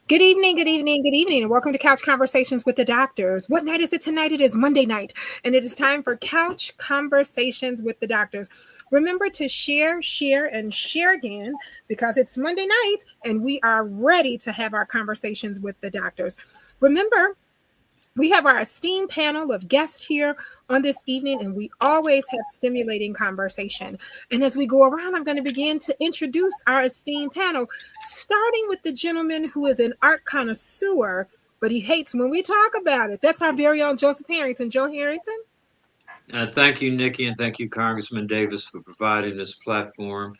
Good evening, good evening, good evening, and welcome to Couch Conversations with the Doctors. What night is it tonight? It is Monday night, and it is time for Couch Conversations with the Doctors. Remember to share, and share again because it's Monday night and we are ready to have our conversations with the doctors. Remember, we have our esteemed panel of guests here on this evening, and we always have stimulating conversation. And as we go around, I'm going to begin to introduce our esteemed panel, starting with the gentleman who is an art connoisseur, but he hates when we talk about it. That's our very own Joseph Harrington. Joe Harrington. Thank you, Nikki, and thank you, Congressman Davis, for providing this platform.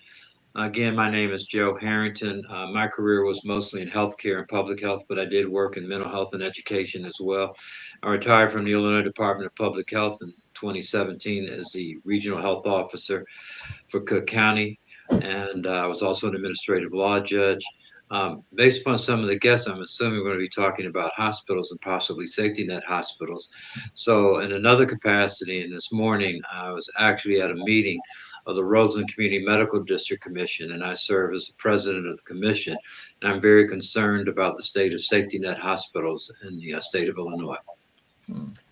Again, my name is Joe Harrington. My career was mostly in healthcare and public health, but I did work in mental health and education as well. I retired from the Illinois Department of Public Health in 2017 as the regional health officer for Cook County, and I was also an administrative law judge. Based upon some of the guests, I'm assuming we're going to be talking about hospitals and possibly safety net hospitals. So, in another capacity, and this morning, I was actually at a meeting of the Roseland Community Medical District Commission, and I serve as the president of the commission. And I'm very concerned about the state of safety net hospitals in the state of Illinois.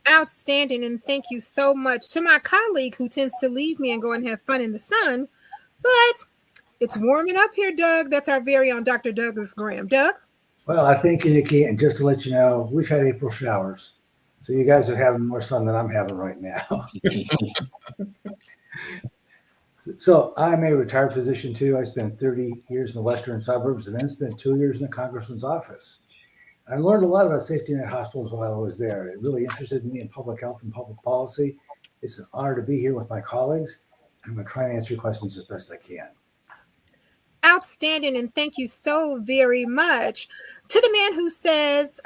Outstanding, and thank you so much to my colleague who tends to leave me and go and have fun in the sun, but it's warming up here, Doug. That's our very own Dr. Douglas Graham. Doug? Well, I thank you, Nikki. And just to let you know, we've had April showers. So you guys are having more sun than I'm having right now. So I'm a retired physician, too. I spent 30 years in the western suburbs and then spent 2 years in the congressman's office. I learned a lot about safety net hospitals while I was there. It really interested me in public health and public policy. It's an honor to be here with my colleagues. I'm going to try and answer your questions as best I can. Outstanding, and thank you so very much to the man who says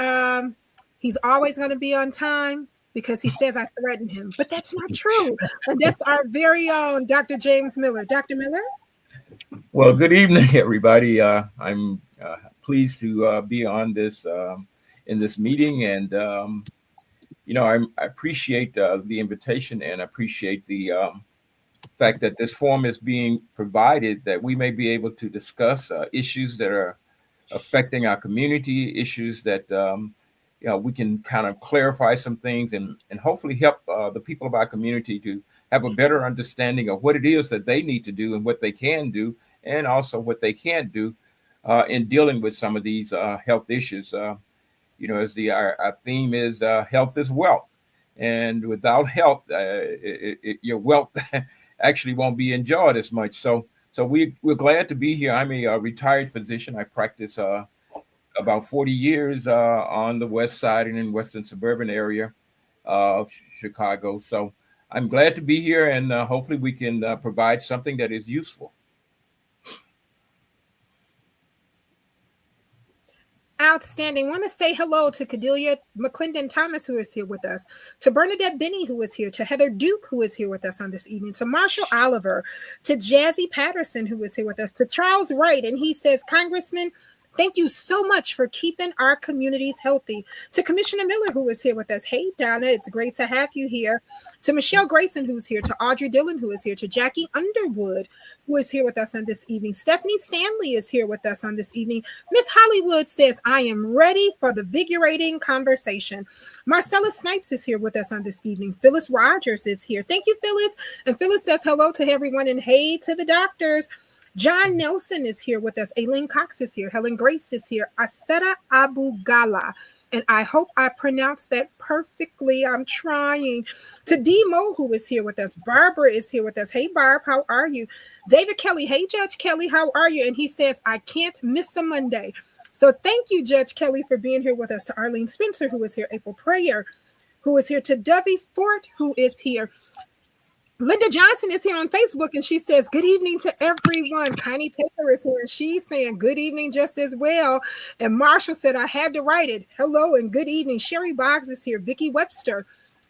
he's always going to be on time because he says I threatened him, but that's not true. And that's our very own Dr. James Miller. Dr. Miller? Well, good evening, everybody. I'm pleased to be on this in this meeting, and I appreciate the invitation and appreciate the fact that this forum is being provided that we may be able to discuss issues that are affecting our community, issues that we can kind of clarify some things and hopefully help the people of our community to have a better understanding of what it is that they need to do and what they can do, and also what they can't do in dealing with some of these health issues. As our theme is health is wealth, and without health, your wealth actually won't be enjoyed as much. So we're glad to be here. I'm a retired physician. I practice about 40 years on the west side and in western suburban area of Chicago. So I'm glad to be here, and hopefully we can provide something that is useful. Outstanding. I want to say hello to Cordelia McClendon Thomas, who is here with us, to Bernadette Binney, who is here, to Heather Duke, who is here with us on this evening, to Marshall Oliver, to Jazzy Patterson, who is here with us, to Charles Wright. And he says, Congressman, thank you so much for keeping our communities healthy. To Commissioner Miller, who is here with us. Hey, Donna, it's great to have you here. To Michelle Grayson, who's here. To Audrey Dillon, who is here. To Jackie Underwood, who is here with us on this evening. Stephanie Stanley is here with us on this evening. Miss Hollywood says, I am ready for the vigorating conversation. Marcella Snipes is here with us on this evening. Phyllis Rogers is here. Thank you, Phyllis. And Phyllis says hello to everyone and hey to the doctors. John Nelson is here with us. Aileen Cox is here. Helen Grace is here. Aseta Abu Gala. And I hope I pronounced that perfectly. I'm trying. To Demo, who is here with us. Barbara is here with us. Hey, Barb, how are you? David Kelly. Hey, Judge Kelly, how are you? And he says, I can't miss a Monday. So thank you, Judge Kelly, for being here with us. To Arlene Spencer, who is here. April Prayer, who is here. To Dovey Fort, who is here. Linda Johnson is here on Facebook, and she says, good evening to everyone. Connie Taylor is here, and she's saying good evening just as well. And Marshall said, I had to write it. Hello and good evening. Sherry Boggs is here. Vicki Webster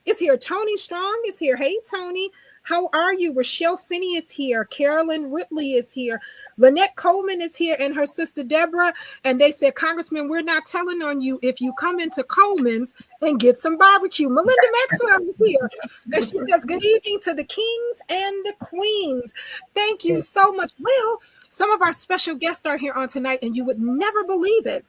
is here. Tony Strong is here. Hey, Tony. How are you? Rochelle Finney is here. Carolyn Whitley is here. Lynette Coleman is here and her sister Deborah. And they said, Congressman, we're not telling on you if you come into Coleman's and get some barbecue. Melinda Maxwell is here. And she says, good evening to the kings and the queens. Thank you so much. Well, some of our special guests are here on tonight, and you would never believe it.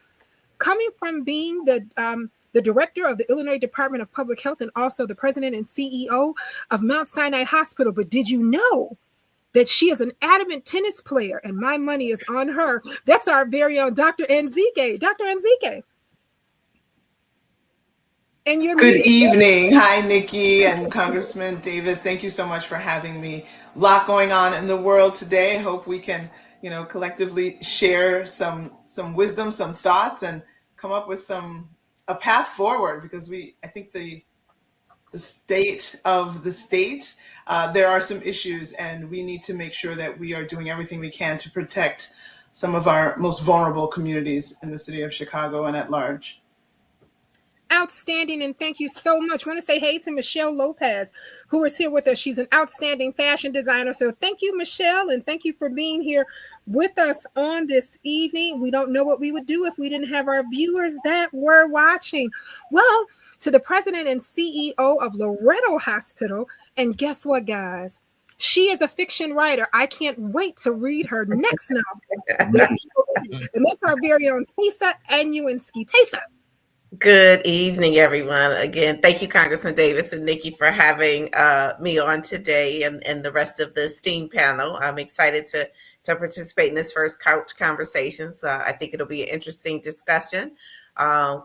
coming from being the director of the Illinois Department of Public Health and also the president and CEO of Mount Sinai Hospital. But did you know that she is an adamant tennis player, and my money is on her? That's our very own Dr. Nzike. Dr. Nzike. And you're Good muted. evening. Hi, Nikki and Congressman Davis. Thank you so much for having me. A lot going on in the world today. I hope we can, collectively share some wisdom, some thoughts, and come up with a path forward, because I think the state of the state, there are some issues, and we need to make sure that we are doing everything we can to protect some of our most vulnerable communities in the city of Chicago and at large. Outstanding, and thank you so much. I want to say hey to Michelle Lopez, who is here with us. She's an outstanding fashion designer. So thank you, Michelle, and thank you for being here with us on this evening. We don't know what we would do if we didn't have our viewers that were watching. Well, to the president and CEO of Loretto Hospital, and guess what, guys? She is a fiction writer. I can't wait to read her next novel. And that's our very own Taysa Anuinski. Taysa. Good evening, everyone. Again, thank you, Congressman Davis and Nikki, for having me on today and the rest of the STEAM panel. I'm excited to participate in this first couch conversations. I think it'll be an interesting discussion.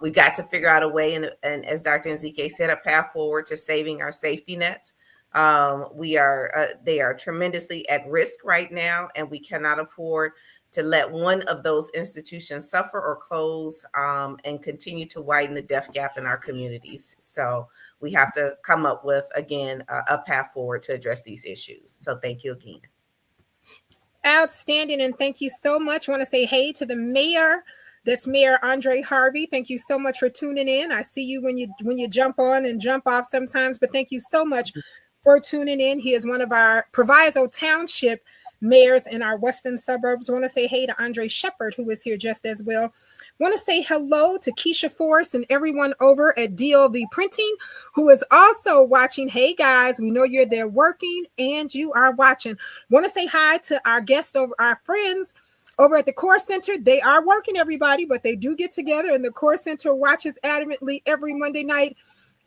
We got to figure out a way, and as Dr. Nzike said, a path forward to saving our safety nets. They are tremendously at risk right now, and we cannot afford to let one of those institutions suffer or close, and continue to widen the death gap in our communities. So we have to come up with, again, a path forward to address these issues. So thank you again. Outstanding, and thank you so much. I want to say hey to the mayor. That's Mayor Andre Harvey. Thank you so much for tuning in. I see you when you jump on and jump off sometimes, but thank you so much for tuning in. He is one of our Proviso Township mayors in our western suburbs. I want to say hey to Andre Shepard, who is here just as well. I want to say hello to Keisha Forrest and everyone over at DLV Printing, who is also watching. Hey guys, we know you're there working and you are watching. I want to say hi to our guests, our friends over at the Core Center. They are working, everybody, but they do get together, and the Core Center watches adamantly every Monday night,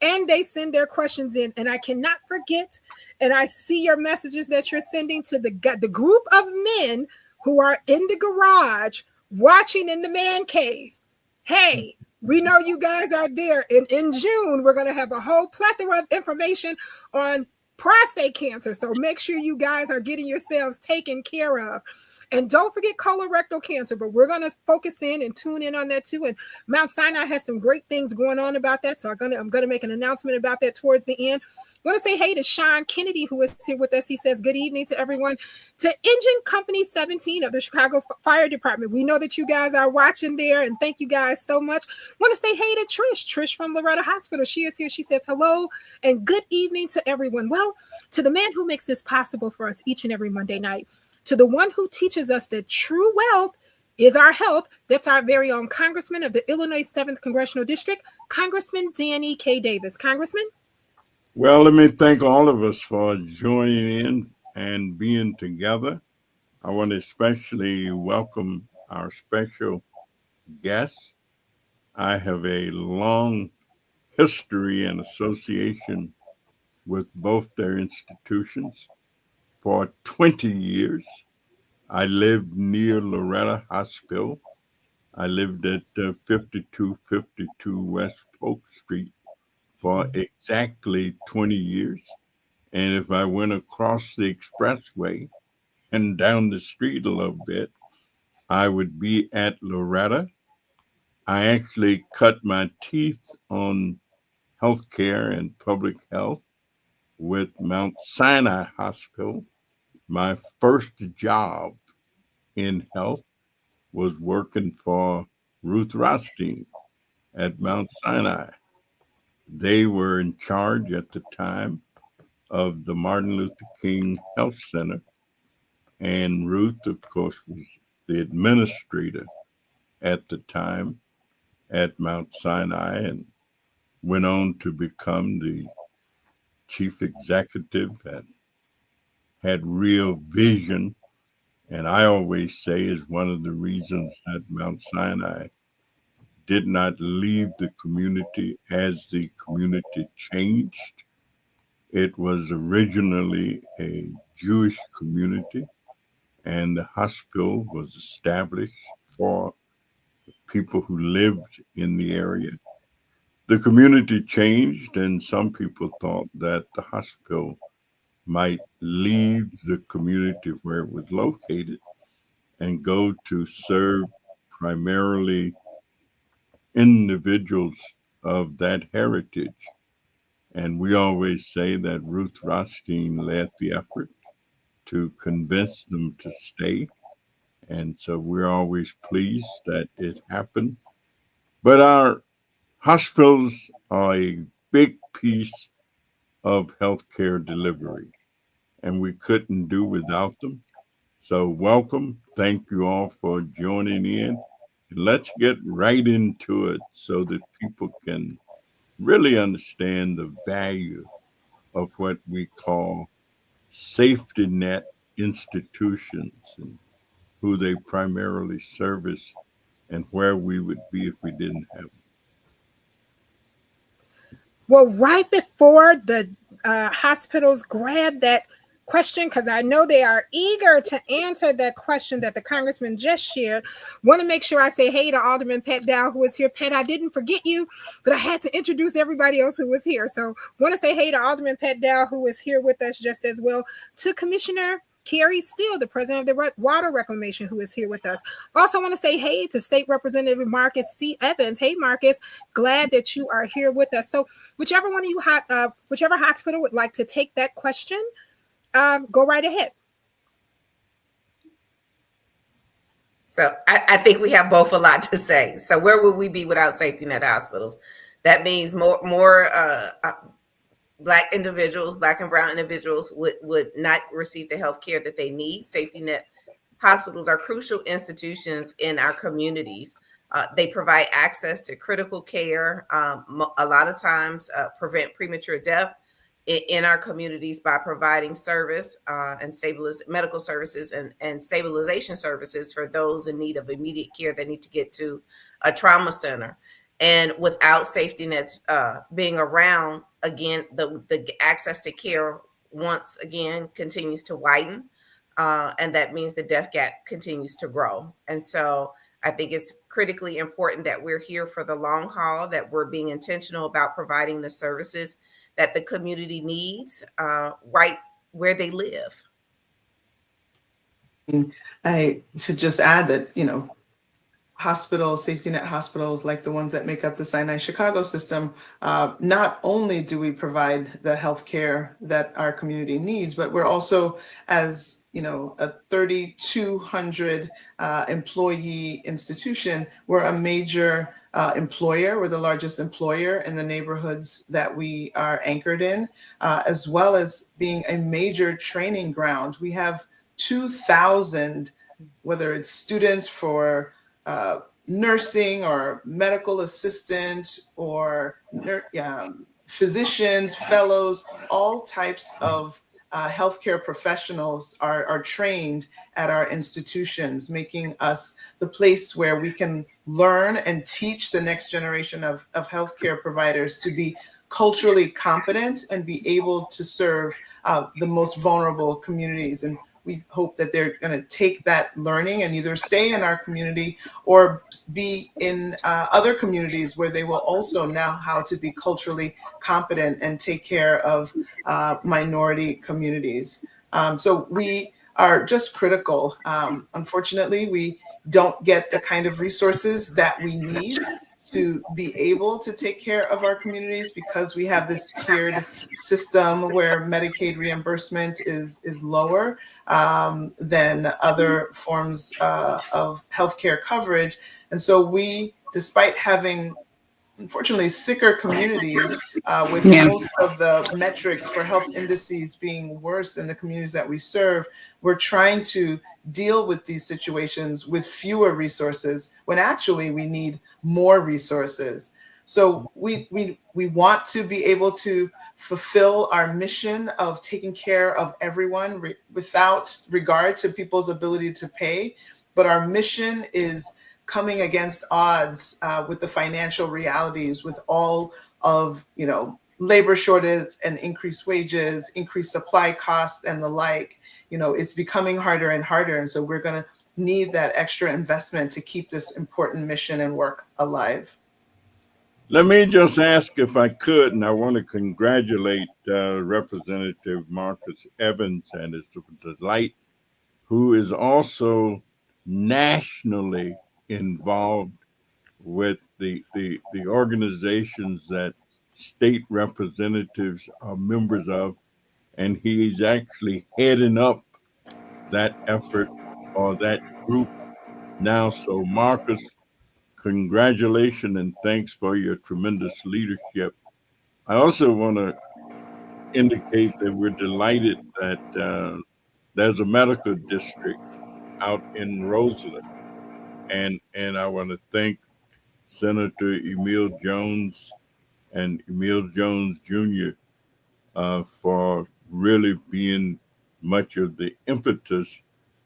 and they send their questions in. And I cannot forget, and I see your messages that you're sending to the group of men who are in the garage watching in the man cave. Hey, we know you guys are there. And in June, we're going to have a whole plethora of information on prostate cancer. So make sure you guys are getting yourselves taken care of. And don't forget colorectal cancer, but we're going to focus in and tune in on that too. And Mount Sinai has some great things going on about that. So I'm going to make an announcement about that towards the end. I want to say hey to Sean Kennedy, who is here with us. He says, good evening to everyone. To Engine Company 17 of the Chicago Fire Department. We know that you guys are watching there, and thank you guys so much. I want to say hey to Trish from Loretto Hospital. She is here. She says hello and good evening to everyone. Well, to the man who makes this possible for us each and every Monday night, to the one who teaches us that true wealth is our health, that's our very own Congressman of the Illinois 7th Congressional District, Congressman Danny K. Davis. Congressman? Well, let me thank all of us for joining in and being together. I want to especially welcome our special guests. I have a long history and association with both their institutions. For 20 years, I lived near Loretto Hospital. I lived at 5252 West Polk Street for exactly 20 years. And if I went across the expressway and down the street a little bit, I would be at Loretto. I actually cut my teeth on healthcare and public health with Mount Sinai Hospital. My first job in health was working for Ruth Rothstein at Mount Sinai. They were in charge at the time of the Martin Luther King Health Center. And Ruth, of course, was the administrator at the time at Mount Sinai and went on to become the chief executive and had real vision. And I always say is one of the reasons that Mount Sinai did not leave the community as the community changed. It was originally a Jewish community, and the hospital was established for people who lived in the area. The community changed, and some people thought that the hospital might leave the community where it was located and go to serve primarily individuals of that heritage. And we always say that Ruth Rothstein led the effort to convince them to stay. And so we're always pleased that it happened. But our hospitals are a big piece of healthcare delivery, and we couldn't do without them. So, welcome. Thank you all for joining in. Let's get right into it so that people can really understand the value of what we call safety net institutions and who they primarily service and where we would be if we didn't have them. Well, right before the hospitals grab that question, because I know they are eager to answer that question that the congressman just shared, want to make sure I say hey to Alderman Pat Dow, who is here. Pat, I didn't forget you, but I had to introduce everybody else who was here. So want to say hey to Alderman Pat Dow, who is here with us just as well, to Commissioner Carrie Steele, the president of the Water Reclamation, who is here with us. Also want to say hey to State Representative Marcus C. Evans. Hey, Marcus, glad that you are here with us. So whichever one of you, whichever hospital would like to take that question, go right ahead. So I think we have both a lot to say. So where would we be without safety net hospitals? That means more Black individuals, Black and brown individuals would not receive the health care that they need. Safety net hospitals are crucial institutions in our communities. They provide access to critical care, a lot of times prevent premature death in our communities by providing service and medical services and stabilization services for those in need of immediate care that need to get to a trauma center. And without safety nets being around, again, the access to care once again continues to widen. And that means the death gap continues to grow. And so I think it's critically important that we're here for the long haul, that we're being intentional about providing the services that the community needs right where they live. I should just add that, hospitals, safety net hospitals like the ones that make up the Sinai Chicago system, not only do we provide the health care that our community needs, but we're also, as a 3,200 employee institution, we're a major employer. We're the largest employer in the neighborhoods that we are anchored in, as well as being a major training ground. We have 2,000, whether it's students for nursing or medical assistant or physicians, fellows, all types of healthcare professionals are trained at our institutions, making us the place where we can learn and teach the next generation of healthcare providers to be culturally competent and be able to serve the most vulnerable communities. And we hope that they're going to take that learning and either stay in our community or be in other communities where they will also know how to be culturally competent and take care of minority communities. So we are just critical. Unfortunately, we don't get the kind of resources that we need to be able to take care of our communities because we have this tiered system where Medicaid reimbursement is lower than other forms of healthcare coverage. And so we, despite having, unfortunately, sicker communities with most of the metrics for health indices being worse in the communities that we serve, we're trying to deal with these situations with fewer resources when actually we need more resources. So we want to be able to fulfill our mission of taking care of everyone without regard to people's ability to pay. But our mission is coming against odds with the financial realities, with all of, labor shortage and increased wages, increased supply costs and the like. It's becoming harder and harder. And so we're going to need that extra investment to keep this important mission and work alive. Let me just ask if I could, and I want to congratulate Representative Marcus Evans, and it's a delight, who is also nationally involved with the organizations that state representatives are members of, and he's actually heading up that effort or that group now. So, Marcus, congratulations and thanks for your tremendous leadership. I also want to indicate that we're delighted that there's a medical district out in Roseland, and I want to thank Senator Emil Jones and Emil Jones Jr. For really being much of the impetus.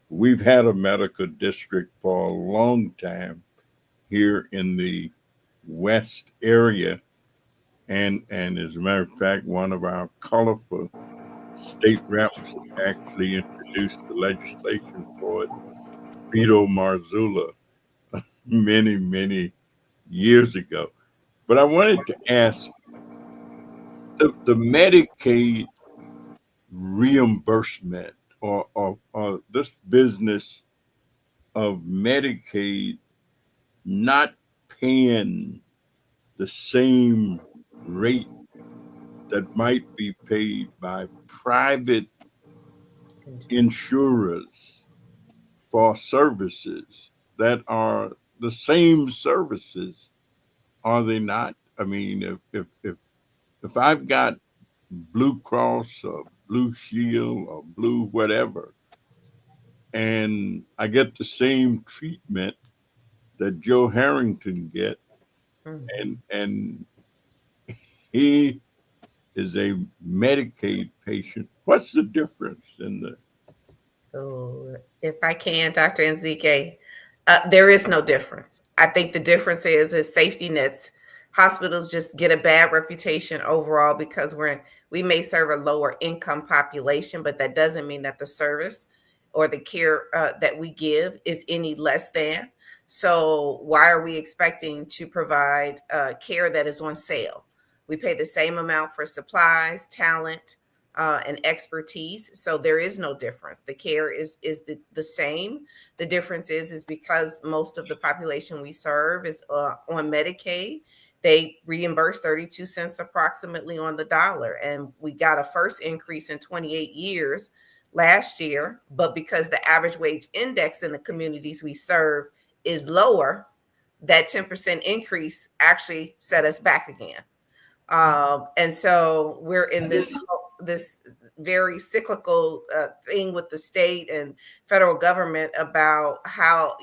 We've had a medical district for a long time here in the West area. And as a matter of fact, one of our colorful state reps actually introduced the legislation for it, Vito Marzullo, many, many years ago. But I wanted to ask, the Medicaid reimbursement or this business of Medicaid not paying the same rate that might be paid by private insurers for services that are the same services, are they not? I mean, if I've got Blue Cross or Blue Shield or Blue whatever, and I get the same treatment that Joe Harrington get, and he is a Medicaid patient. What's the difference in the? Oh, if I can, Dr. Nzike, there is no difference. I think the difference is safety nets. Hospitals just get a bad reputation overall because we may serve a lower income population, but that doesn't mean that the service or the care that we give is any less than. So why are we expecting to provide care that is on sale? We pay the same amount for supplies, talent, and expertise. So there is no difference. The care is the same. The difference is because most of the population we serve is on Medicaid. They reimburse 32 cents approximately on the dollar. And we got a first increase in 28 years last year. But because the average wage index in the communities we serve is lower, that 10% increase actually set us back again. And so we're in this very cyclical thing with the state and federal government about how,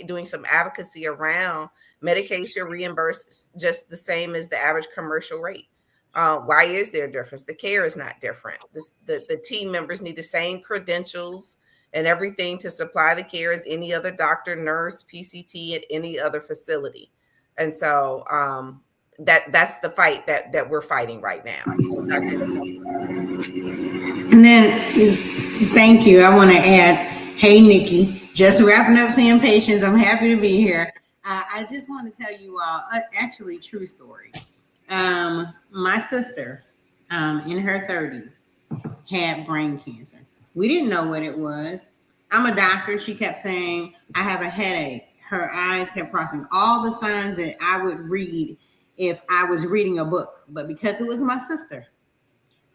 doing some advocacy around Medicaid should reimburse just the same as the average commercial rate. Why is there a difference? The care is not different. The team members need the same credentials and everything to supply the care as any other doctor, nurse, PCT at any other facility. And so that's the fight that we're fighting right now. So, and then, thank you. I want to add, hey, Nikki, just wrapping up seeing patients. I'm happy to be here. I just want to tell you all, actually, true story. My sister, in her 30s, had brain cancer. We didn't know what it was. I'm a doctor. She kept saying, I have a headache. Her eyes kept crossing all the signs that I would read if I was reading a book. But because it was my sister,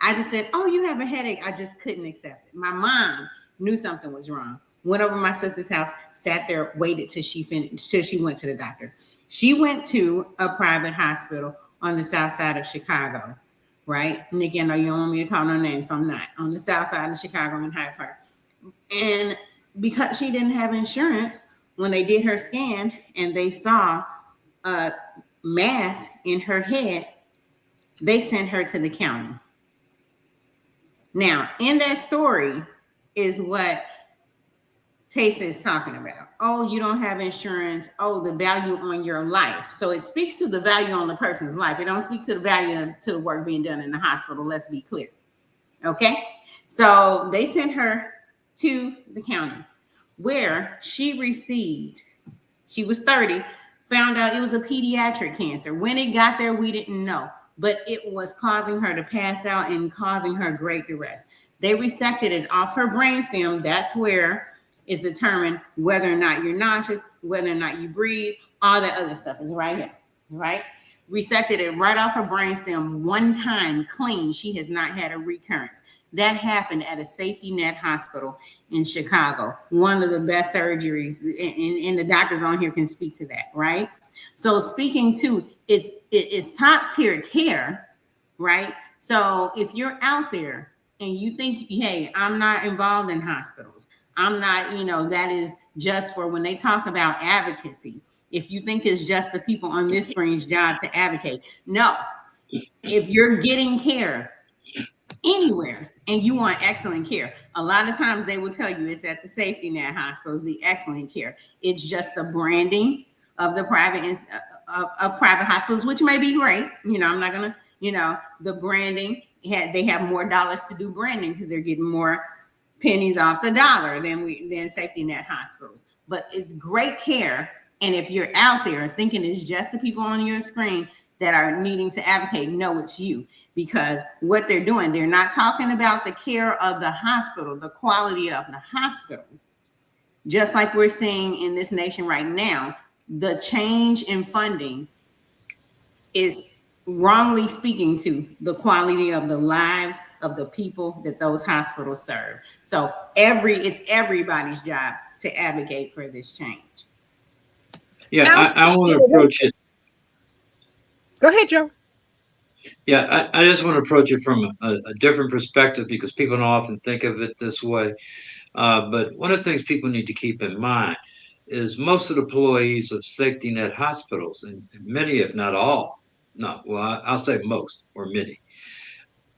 I just said, oh, you have a headache. I just couldn't accept it. My mom knew something was wrong. Went over to my sister's house, sat there, waited till she finished, till she went to the doctor. She went to a private hospital on the south side of Chicago, right? Nikki, I know you don't want me to call no names, so I'm not. On the south side of Chicago in Hyde Park. And because she didn't have insurance, when they did her scan and they saw a mass in her head, they sent her to the county. Now, in that story is what Taysa is talking about. Oh, you don't have insurance. Oh, the value on your life. So it speaks to the value on the person's life. It don't speak to the value to the work being done in the hospital. Let's be clear. Okay. So they sent her to the county where she was 30, found out it was a pediatric cancer. When it got there, we didn't know, but it was causing her to pass out and causing her great duress. They resected it off her brainstem. That's where is determined whether or not you're nauseous, whether or not you breathe, all that other stuff is right here, right? Resected it right off her brainstem one time clean. She has not had a recurrence. That happened at a safety net hospital in Chicago. One of the best surgeries, and the doctors on here can speak to that, right? So speaking to it's top tier care, right? So if you're out there and you think, hey, I'm not involved in hospitals, I'm not, that is just for when they talk about advocacy. If you think it's just the people on this screen's job to advocate, no. If you're getting care anywhere and you want excellent care, a lot of times they will tell you it's at the safety net hospitals, the excellent care. It's just the branding of the private hospitals, which may be great. I'm not gonna, the branding, they have more dollars to do branding because they're getting more pennies off the dollar than safety net hospitals. But it's great care. And if you're out there thinking it's just the people on your screen that are needing to advocate, no, it's you. Because what they're doing, they're not talking about the care of the hospital, the quality of the hospital. Just like we're seeing in this nation right now, the change in funding is wrongly speaking to the quality of the lives of the people that those hospitals serve. So it's everybody's job to advocate for this change. Yeah, I want to approach it. Go ahead, Joe. Yeah, I just want to approach it from a different perspective because people don't often think of it this way. But one of the things people need to keep in mind is most of the employees of safety net hospitals, and many, if not all, I'll say most or many,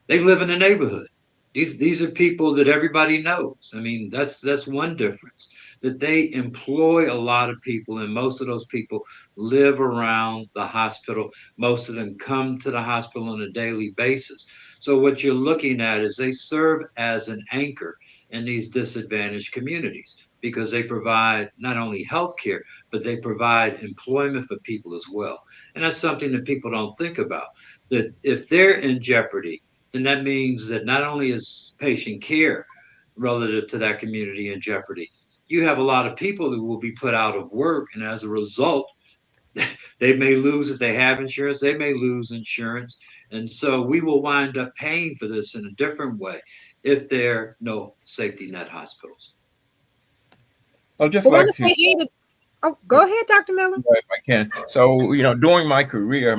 they live in a neighborhood. These are people that everybody knows. I mean, that's one difference. That they employ a lot of people, and most of those people live around the hospital. Most of them come to the hospital on a daily basis. So what you're looking at is they serve as an anchor in these disadvantaged communities because they provide not only health care, but they provide employment for people as well. And that's something that people don't think about. That if they're in jeopardy, then that means that not only is patient care relative to that community in jeopardy, you have a lot of people who will be put out of work. And as a result, they may lose, if they have insurance, they may lose insurance. And so we will wind up paying for this in a different way if there are no safety net hospitals. I'll just like to. Oh, go ahead, Dr. Miller. If I can. So, during my career,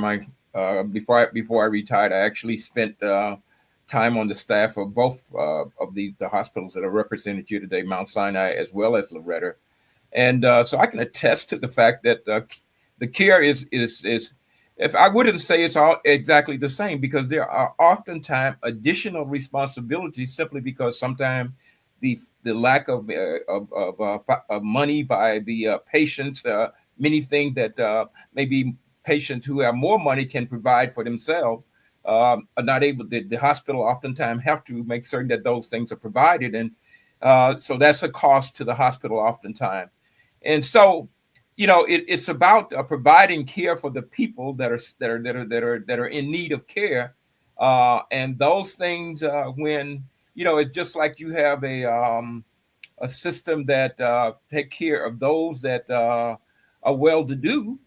before I retired, I actually spent time on the staff of both of the hospitals that are represented here today, Mount Sinai as well as Loretta. And so I can attest to the fact that the care is if I wouldn't say it's all exactly the same, because there are oftentimes additional responsibilities simply because sometimes the lack of money by the patients, many things that maybe patients who have more money can provide for themselves are not able. The hospital oftentimes have to make certain that those things are provided, and so that's a cost to the hospital oftentimes. And so, it's about providing care for the people that are in need of care, and those things when. It's just like you have a system that take care of those that are well-to-do.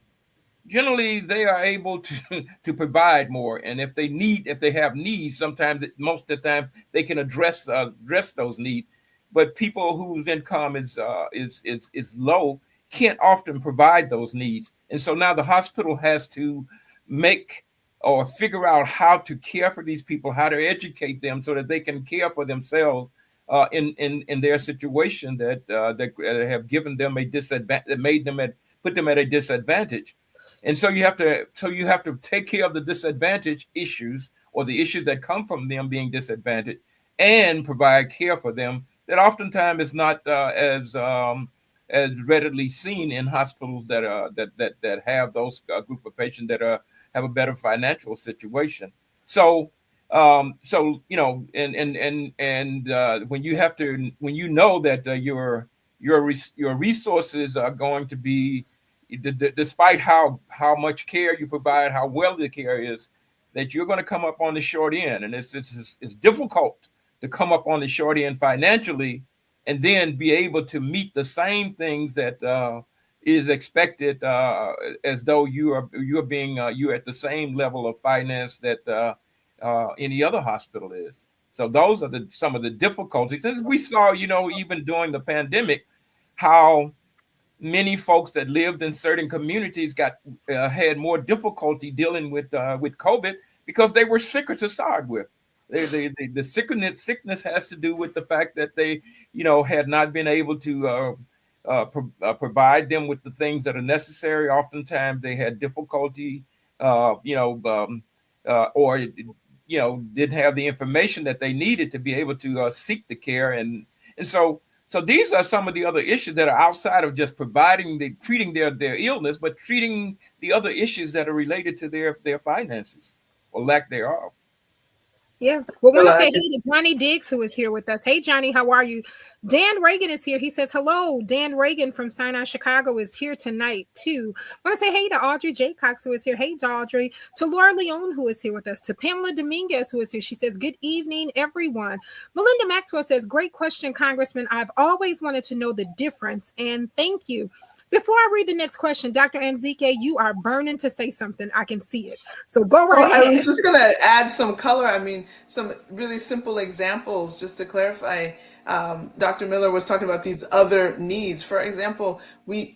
Generally, they are able to provide more, and if they have needs, sometimes most of the time they can address those needs. But people whose income is low can't often provide those needs, and so now the hospital has to make or figure out how to care for these people, how to educate them so that they can care for themselves in their situation that have given them a disadvantage, put them at a disadvantage. And so you have to take care of the disadvantage issues or the issues that come from them being disadvantaged and provide care for them that oftentimes is not as readily seen in hospitals that have those group of patients that have a better financial situation. So when you have to, when you know that your resources are going to be, despite how much care you provide, how well the care is, that you're going to come up on the short end, and it's difficult to come up on the short end financially, and then be able to meet the same things that is expected, as though you're at the same level of finance that any other hospital is. So those are some of the difficulties. And we saw, even during the pandemic, how many folks that lived in certain communities had more difficulty dealing with COVID because they were sicker to start with. The sickness has to do with the fact that they, had not been able to provide them with the things that are necessary. Oftentimes, they had difficulty, or didn't have the information that they needed to be able to seek the care, and so these are some of the other issues that are outside of just treating their illness, but treating the other issues that are related to their finances or lack thereof. Yeah. Well, want to say hey to Johnny Diggs, who is here with us. Hey, Johnny, how are you? Dan Reagan is here. He says, hello. Dan Reagan from Sinai, Chicago is here tonight, too. Want to say hey to Audrey J. Cox, who is here. Hey, Audrey. To Laura Leone, who is here with us. To Pamela Dominguez, who is here. She says, good evening, everyone. Melinda Maxwell says, great question, Congressman. I've always wanted to know the difference, and thank you. Before I read the next question, Dr. Anzike, you are burning to say something. I can see it. So go right ahead. I was just going to add some color. I mean, some really simple examples just to clarify. Dr. Miller was talking about these other needs. For example, we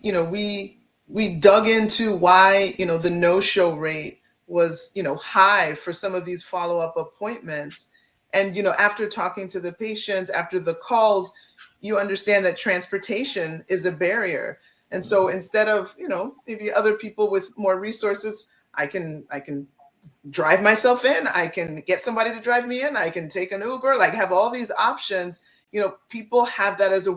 dug into why, the no-show rate was, high for some of these follow-up appointments. And, after talking to the patients, after the calls, you understand that transportation is a barrier. And so instead of, maybe other people with more resources, I can drive myself in, I can get somebody to drive me in, I can take an Uber, have all these options. People have that as a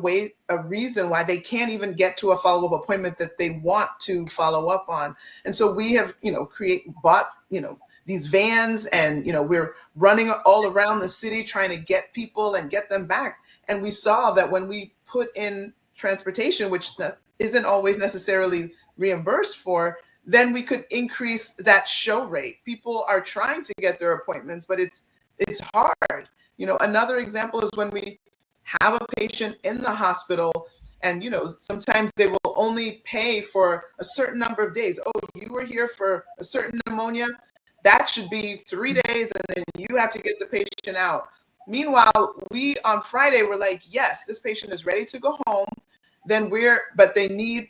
reason why they can't even get to a follow-up appointment that they want to follow up on. And so we have, bought, these vans, and, we're running all around the city trying to get people and get them back. And we saw that when we put in transportation, which isn't always necessarily reimbursed for, then we could increase that show rate. People are trying to get their appointments, but it's hard. Another example is when we have a patient in the hospital, and sometimes they will only pay for a certain number of days. Oh, you were here for a certain pneumonia, that should be 3 days, and then you have to get the patient out. Meanwhile, we on Friday were like, yes, this patient is ready to go home. But they need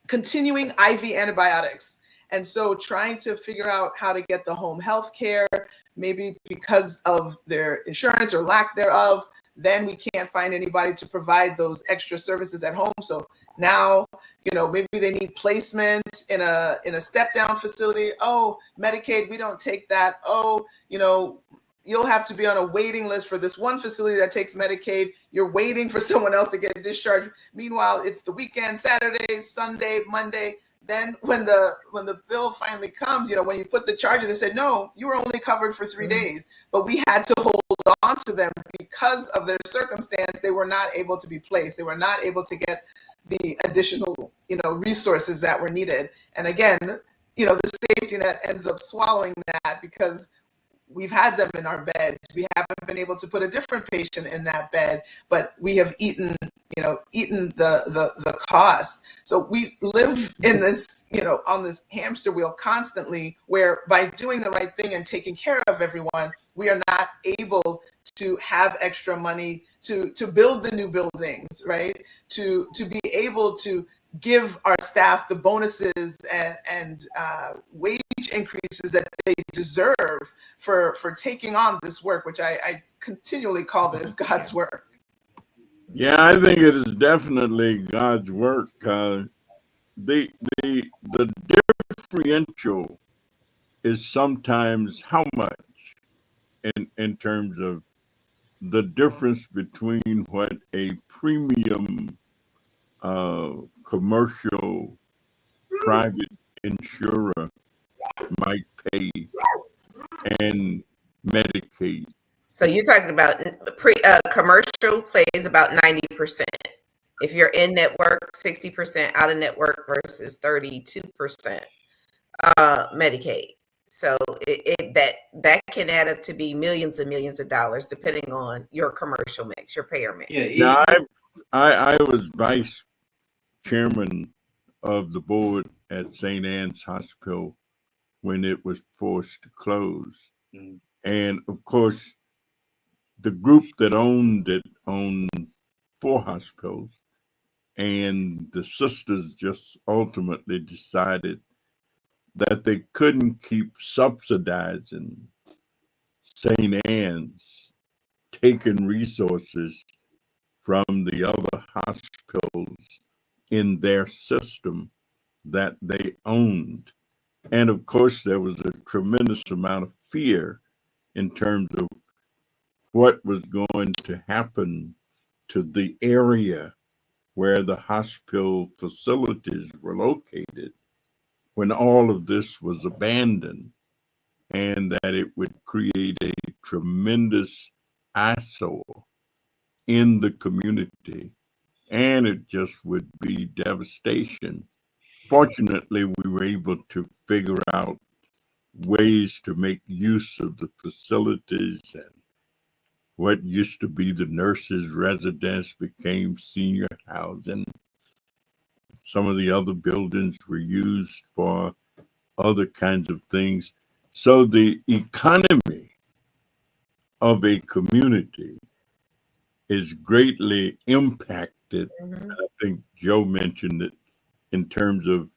continuing IV antibiotics. And so trying to figure out how to get the home health care, maybe because of their insurance or lack thereof, then we can't find anybody to provide those extra services at home. So now, maybe they need placement in a step down facility. Oh, Medicaid, we don't take that. Oh, you'll have to be on a waiting list for this one facility that takes Medicaid. You're waiting for someone else to get discharged. Meanwhile, it's the weekend, Saturday, Sunday, Monday. Then when the bill finally comes, when you put the charges, they said, no, you were only covered for 3 days. But we had to hold on to them because of their circumstance. They were not able to be placed. They were not able to get the additional, resources that were needed. And again, the safety net ends up swallowing that because we've had them in our beds. We haven't been able to put a different patient in that bed, but we have eaten the cost. So we live in this, on this hamster wheel constantly, where by doing the right thing and taking care of everyone, we are not able to have extra money to build the new buildings, right? To be able to give our staff the bonuses and wage increases that they deserve for taking on this work, which I continually call this God's work. Yeah, I think it is definitely God's work. The differential is sometimes how much in terms of the difference between what a premium commercial private insurer might pay and Medicaid. So you're talking about commercial plays about 90%. If you're in network, 60% out of network versus 32% Medicaid. So that can add up to be millions and millions of dollars depending on your commercial mix, your payer mix. Yeah, I was vice chairman of the board at St. Anne's Hospital when it was forced to close. And of course, the group that owned it owned 4 hospitals, and the sisters just ultimately decided that they couldn't keep subsidizing St. Anne's, taking resources from the other hospitals in their system that they owned. And of course, there was a tremendous amount of fear in terms of what was going to happen to the area where the hospital facilities were located when all of this was abandoned, and that it would create a tremendous eyesore in the community, and it just would be devastation. Fortunately, we were able to figure out ways to make use of the facilities, and what used to be the nurses' residence became senior housing. Some of the other buildings were used for other kinds of things. So the economy of a community is greatly impacted. Mm-hmm. I think Joe mentioned it in terms of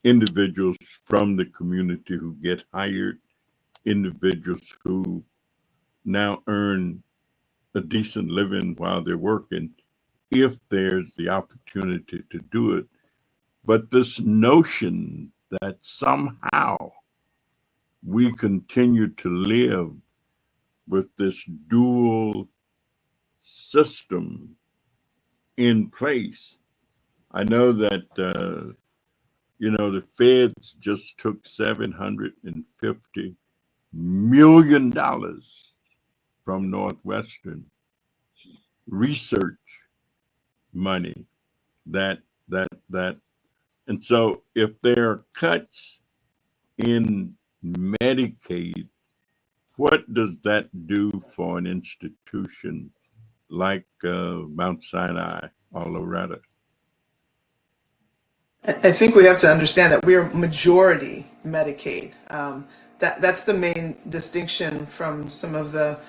individuals from the community who get hired, individuals who now earn a decent living while they're working, if there's the opportunity to do it. But this notion that somehow we continue to live with this dual system in place. I know that, the feds just took $750 million from Northwestern research money that. And so if there are cuts in Medicaid, what does that do for an institution like Mount Sinai or Loretta? I think we have to understand that we're majority Medicaid. That's the main distinction from some of the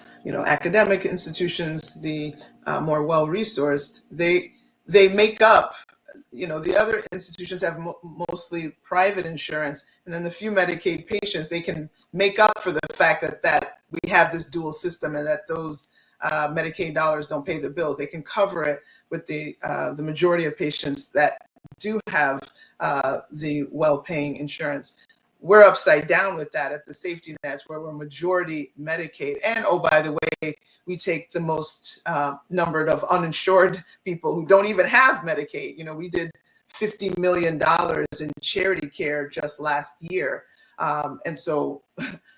academic institutions, the more well-resourced. They make up. The other institutions have mostly private insurance, and then the few Medicaid patients, they can make up for the fact that we have this dual system and that those Medicaid dollars don't pay the bills. They can cover it with the majority of patients that do have the well-paying insurance. We're upside down with that at the safety nets, where we're majority Medicaid. And oh, by the way, we take the most numbered of uninsured people who don't even have Medicaid. We did $50 million in charity care just last year. And so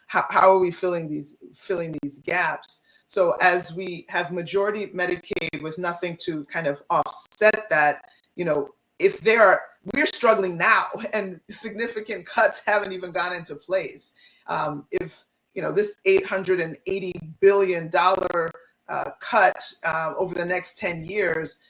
how are we filling these gaps? So as we have majority Medicaid with nothing to kind of offset that, we're struggling now, and significant cuts haven't even gone into place. If this $880 billion cut over the next 10 years,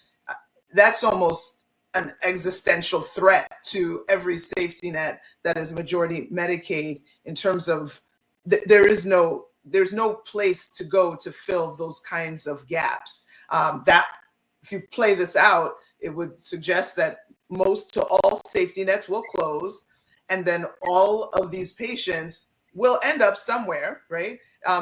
that's almost an existential threat to every safety net that is majority Medicaid, in terms of there's no place to go to fill those kinds of gaps. That, if you play this out, it would suggest that most to all safety nets will close, and then all of these patients will end up somewhere, right?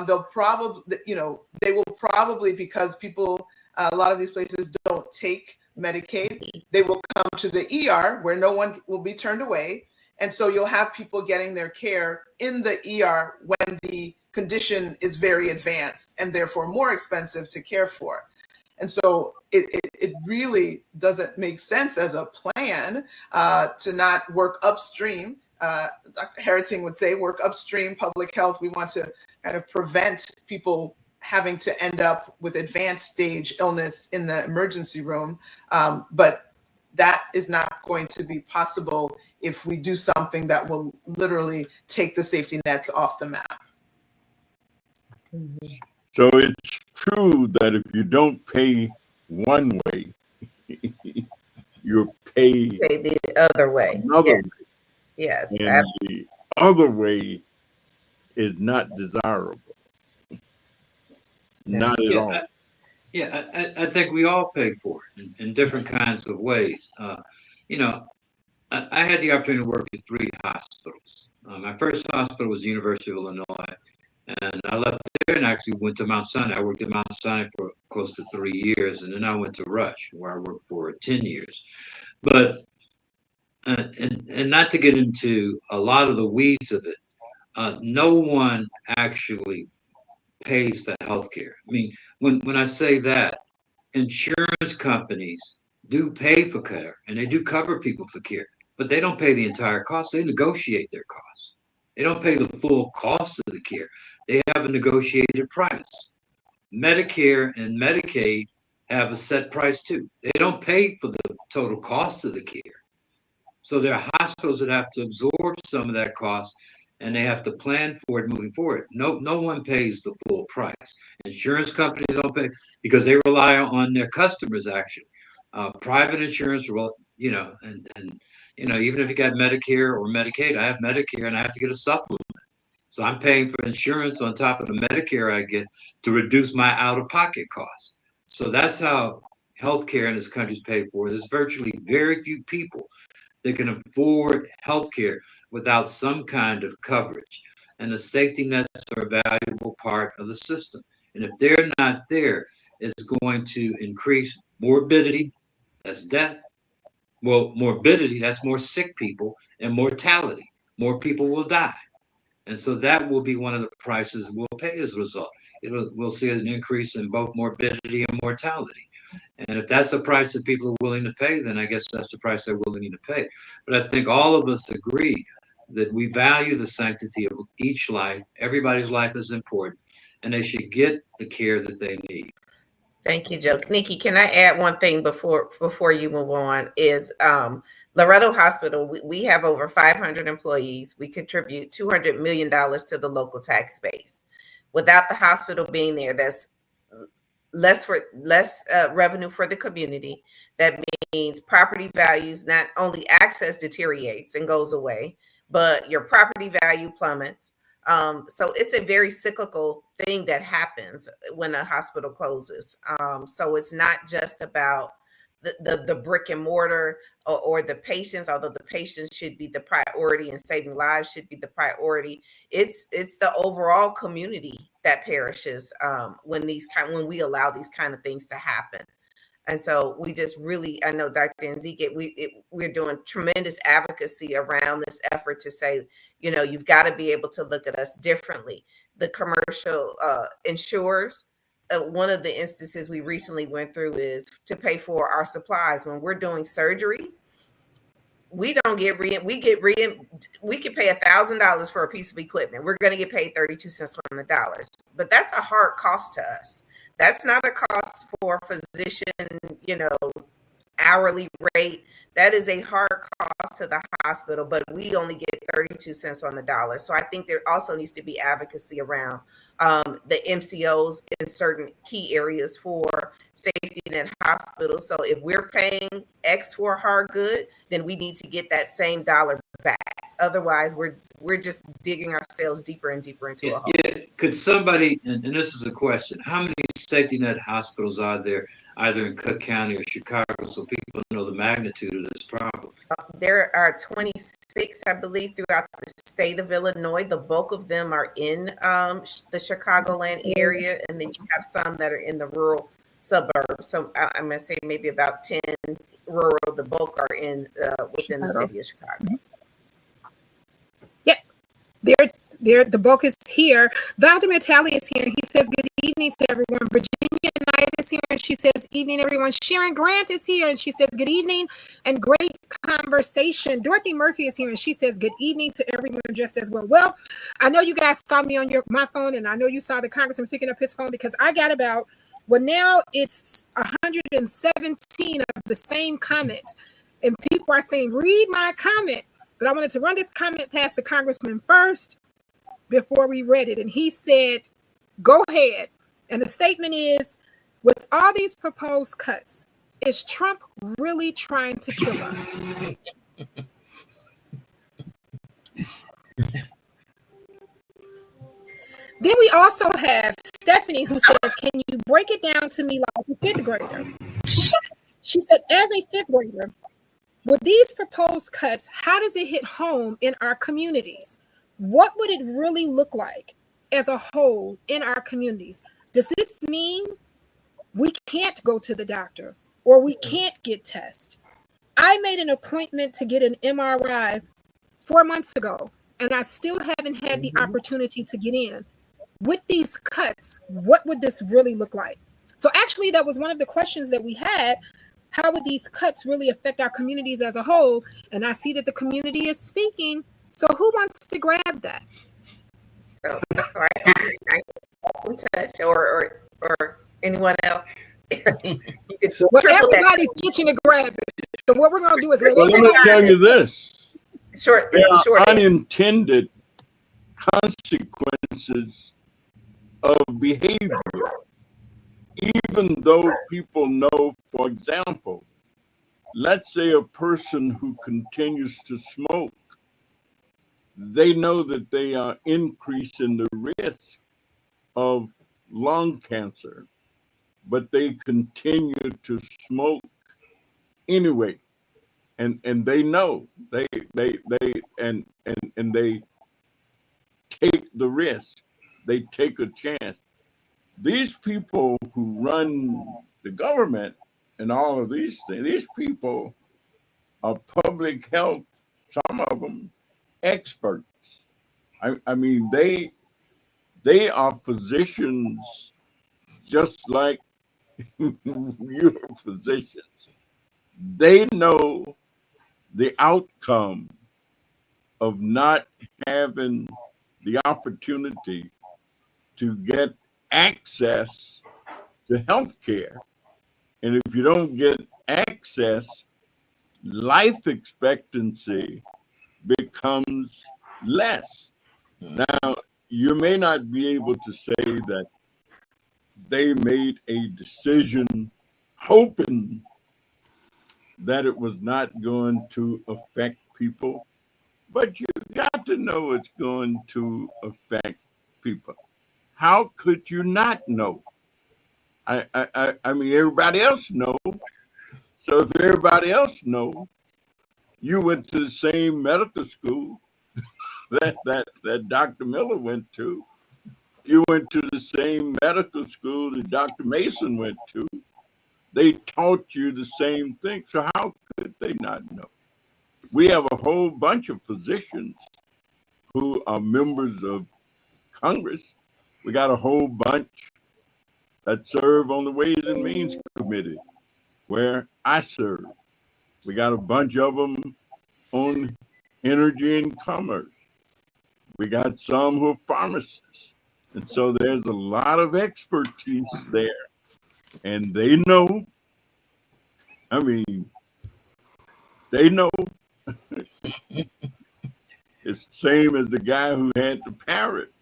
They'll probably, they will probably, because people, a lot of these places don't take Medicaid, they will come to the ER where no one will be turned away, And so you'll have people getting their care in the ER when the condition is very advanced and therefore more expensive to care for. And so it really doesn't make sense as a plan to not work upstream. Dr. Harrington would say, work upstream public health. We want to kind of prevent people having to end up with advanced stage illness in the emergency room. But that is not going to be possible if we do something that will literally take the safety nets off the map. So it's true that if you don't pay one way, you're paid the other way. another way. Yes. And the other way is not desirable. Not at all. I think we all pay for it in different kinds of ways. You know, I had the opportunity to work at 3 hospitals. My first hospital was the University of Illinois, and I left there and actually went to Mount Sinai. I worked at Mount Sinai for close to 3 years, and then I went to Rush, where I worked for 10 years. But and not to get into a lot of the weeds of it, no one actually pays for healthcare. I mean, when I say that, insurance companies do pay for care and they do cover people for care, but they don't pay the entire cost. They negotiate their costs. They don't pay the full cost of the care. They have a negotiated price. Medicare and Medicaid have a set price too. They don't pay for the total cost of the care. So there are hospitals that have to absorb some of that cost, and they have to plan for it moving forward. No one pays the full price. Insurance companies don't pay because they rely on their customers. Actually, private insurance, you know, and you know, even if you got Medicare or Medicaid, I have Medicare and I have to get a supplement. So I'm paying for insurance on top of the Medicare I get to reduce my out-of-pocket costs. So that's how healthcare in this country is paid for. There's virtually very few people that can afford healthcare without some kind of coverage. And the safety nets are a valuable part of the system. And if they're not there, it's going to increase morbidity, that's death. Well, morbidity, that's more sick people, and mortality. More people will die. And so that will be one of the prices we'll pay as a result. We'll see an increase in both morbidity and mortality. And if that's the price that people are willing to pay, then I guess that's the price they're willing to pay. But I think all of us agree that we value the sanctity of each life. Everybody's life is important, and they should get the care that they need. Thank you, Joe. Nikki, can I add one thing before you move on? Is Loretto Hospital, we have over 500 employees. We contribute $200 million to the local tax base. Without the hospital being there, that's less revenue for the community. That means property values, not only access deteriorates and goes away, but your property value plummets. So it's a very cyclical thing that happens when a hospital closes. So it's not just about the brick and mortar or the patients, although the patients should be the priority and saving lives should be the priority. It's the overall community that perishes when we allow these kind of things to happen. And so we just really, I know Dr. Nzike, we're doing tremendous advocacy around this effort to say, you know, you've got to be able to look at us differently. The commercial insurers, one of the instances we recently went through is to pay for our supplies. When we're doing surgery, we don't get we can pay $1,000 for a piece of equipment. We're going to get paid 32 cents on the dollars, but that's a hard cost to us. That's not a cost for a physician, you know, hourly rate. That is a hard cost to the hospital, but we only get 32 cents on the dollar. So I think there also needs to be advocacy around the MCOs in certain key areas for safety net hospitals. So if we're paying X for a hard good, then we need to get that same dollar back. Otherwise, we're just digging ourselves deeper and deeper into a hole. Yeah. Could somebody, and this is a question, how many safety net hospitals are there either in Cook County or Chicago so people know the magnitude of this problem? There are 26, I believe, throughout the state of Illinois. The bulk of them are in the Chicagoland area, and then you have some that are in the rural suburbs. So I'm going to say maybe about 10 rural. The bulk are in within the city of Chicago. The book is here. Vladimir Talley is here. He says, good evening to everyone. Virginia Knight is here, and she says, evening, everyone. Sharon Grant is here, and she says, good evening and great conversation. Dorothy Murphy is here, and she says, good evening to everyone just as well. Well, I know you guys saw me on my phone, and I know you saw the congressman picking up his phone, because I got about, well, now it's 117 of the same comment, and people are saying, read my comment. But I wanted to run this comment past the congressman first before we read it. And he said, go ahead. And the statement is, with all these proposed cuts, is Trump really trying to kill us? Then we also have Stephanie, who says, can you break it down to me like a fifth grader? She said, as a fifth grader, with these proposed cuts, how does it hit home in our communities? What would it really look like as a whole in our communities? Does this mean we can't go to the doctor or we can't get tests? I made an appointment to get an MRI 4 months ago, and I still haven't had the opportunity to get in. With these cuts, what would this really look like? So actually, that was one of the questions that we had. How would these cuts really affect our communities as a whole? And I see that the community is speaking. So who wants to grab that? So that's why I won't touch or anyone else. Everybody's itching to grab it. So what we're going to do is let me tell you this. There are unintended consequences of behavior. Even though people know, for example, let's say a person who continues to smoke, they know that they are increasing the risk of lung cancer, but they continue to smoke anyway. And they know they take the risk. They take a chance. These people who run the government and all of these things, these people are public health, some of them experts. I mean, they are physicians just like you're physicians. They know the outcome of not having the opportunity to get access to health care. And if you don't get access, life expectancy becomes less. Now, you may not be able to say that they made a decision hoping that it was not going to affect people, but you got to know it's going to affect people. How could you not know? I mean, everybody else know. So if everybody else know, you went to the same medical school that Dr. Miller went to. You went to the same medical school that Dr. Mason went to. They taught you the same thing. So how could they not know? We have a whole bunch of physicians who are members of Congress. We got a whole bunch that serve on the Ways and Means Committee, where I serve. We got a bunch of them on Energy and Commerce. We got some who are pharmacists. And so there's a lot of expertise there. And they know, I mean, they know. It's the same as the guy who had the parrot.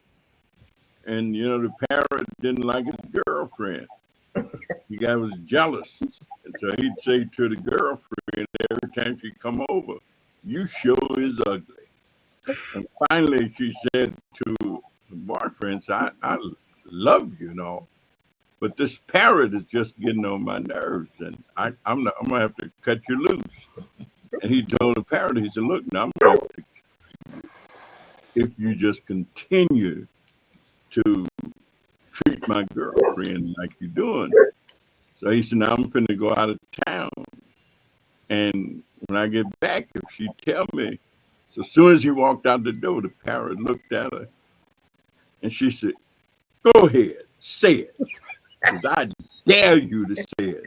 And, you know, the parrot didn't like his girlfriend. The guy was jealous. And so he'd say to the girlfriend every time she'd come over, "You sure is ugly." And finally she said to the boyfriend, I love you and all, but this parrot is just getting on my nerves, and I'm going to have to cut you loose. And he told the parrot, he said, "Look, now I'm going to have to, if you just continue to treat my girlfriend like you're doing." So he said, "Now I'm finna go out of town. And when I get back, if she tell me So as soon as he walked out the door, the parrot looked at her and she said, "Go ahead, say it, because I dare you to say it."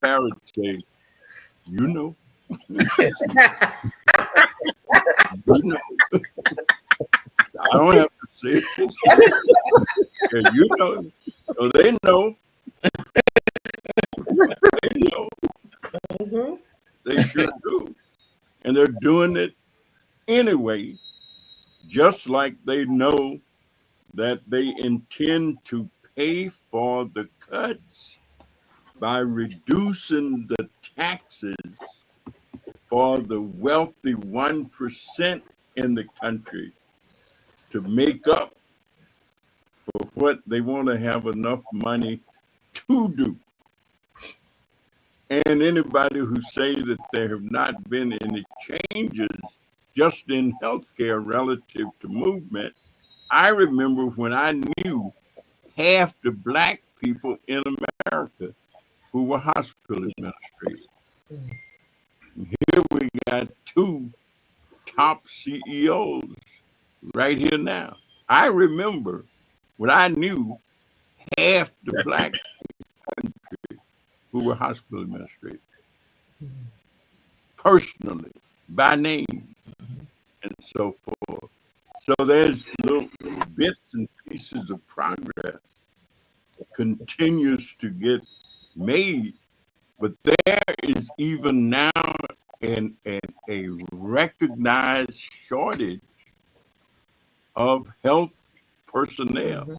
Parrot said, "You know, you know." I don't have to say it. Yeah, you know. So they know. They know. Mhm. They sure do. And they're doing it anyway, just like they know that they intend to pay for the cuts by reducing the taxes for the wealthy 1% in the country to make up for what they want to have enough money to do. And anybody who say that there have not been any changes just in healthcare relative to movement, I remember when I knew half the black people in America who were hospital administrators. Here we got two top CEOs right here now. I remember when I knew half the black who were hospital administrators personally, by name, and so forth. So there's little bits and pieces of progress continues to get made, but there is even now a recognized shortage of health personnel,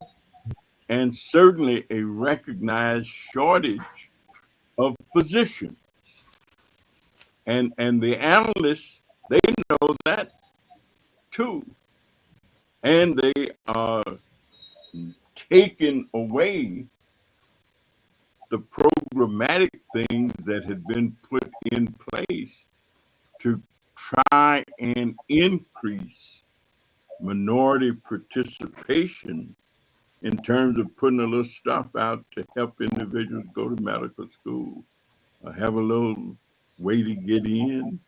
and certainly a recognized shortage of physicians. And the analysts, they know that too. And they are taking away the programmatic things that had been put in place to try and increase minority participation in terms of putting a little stuff out to help individuals go to medical school, have a little way to get in,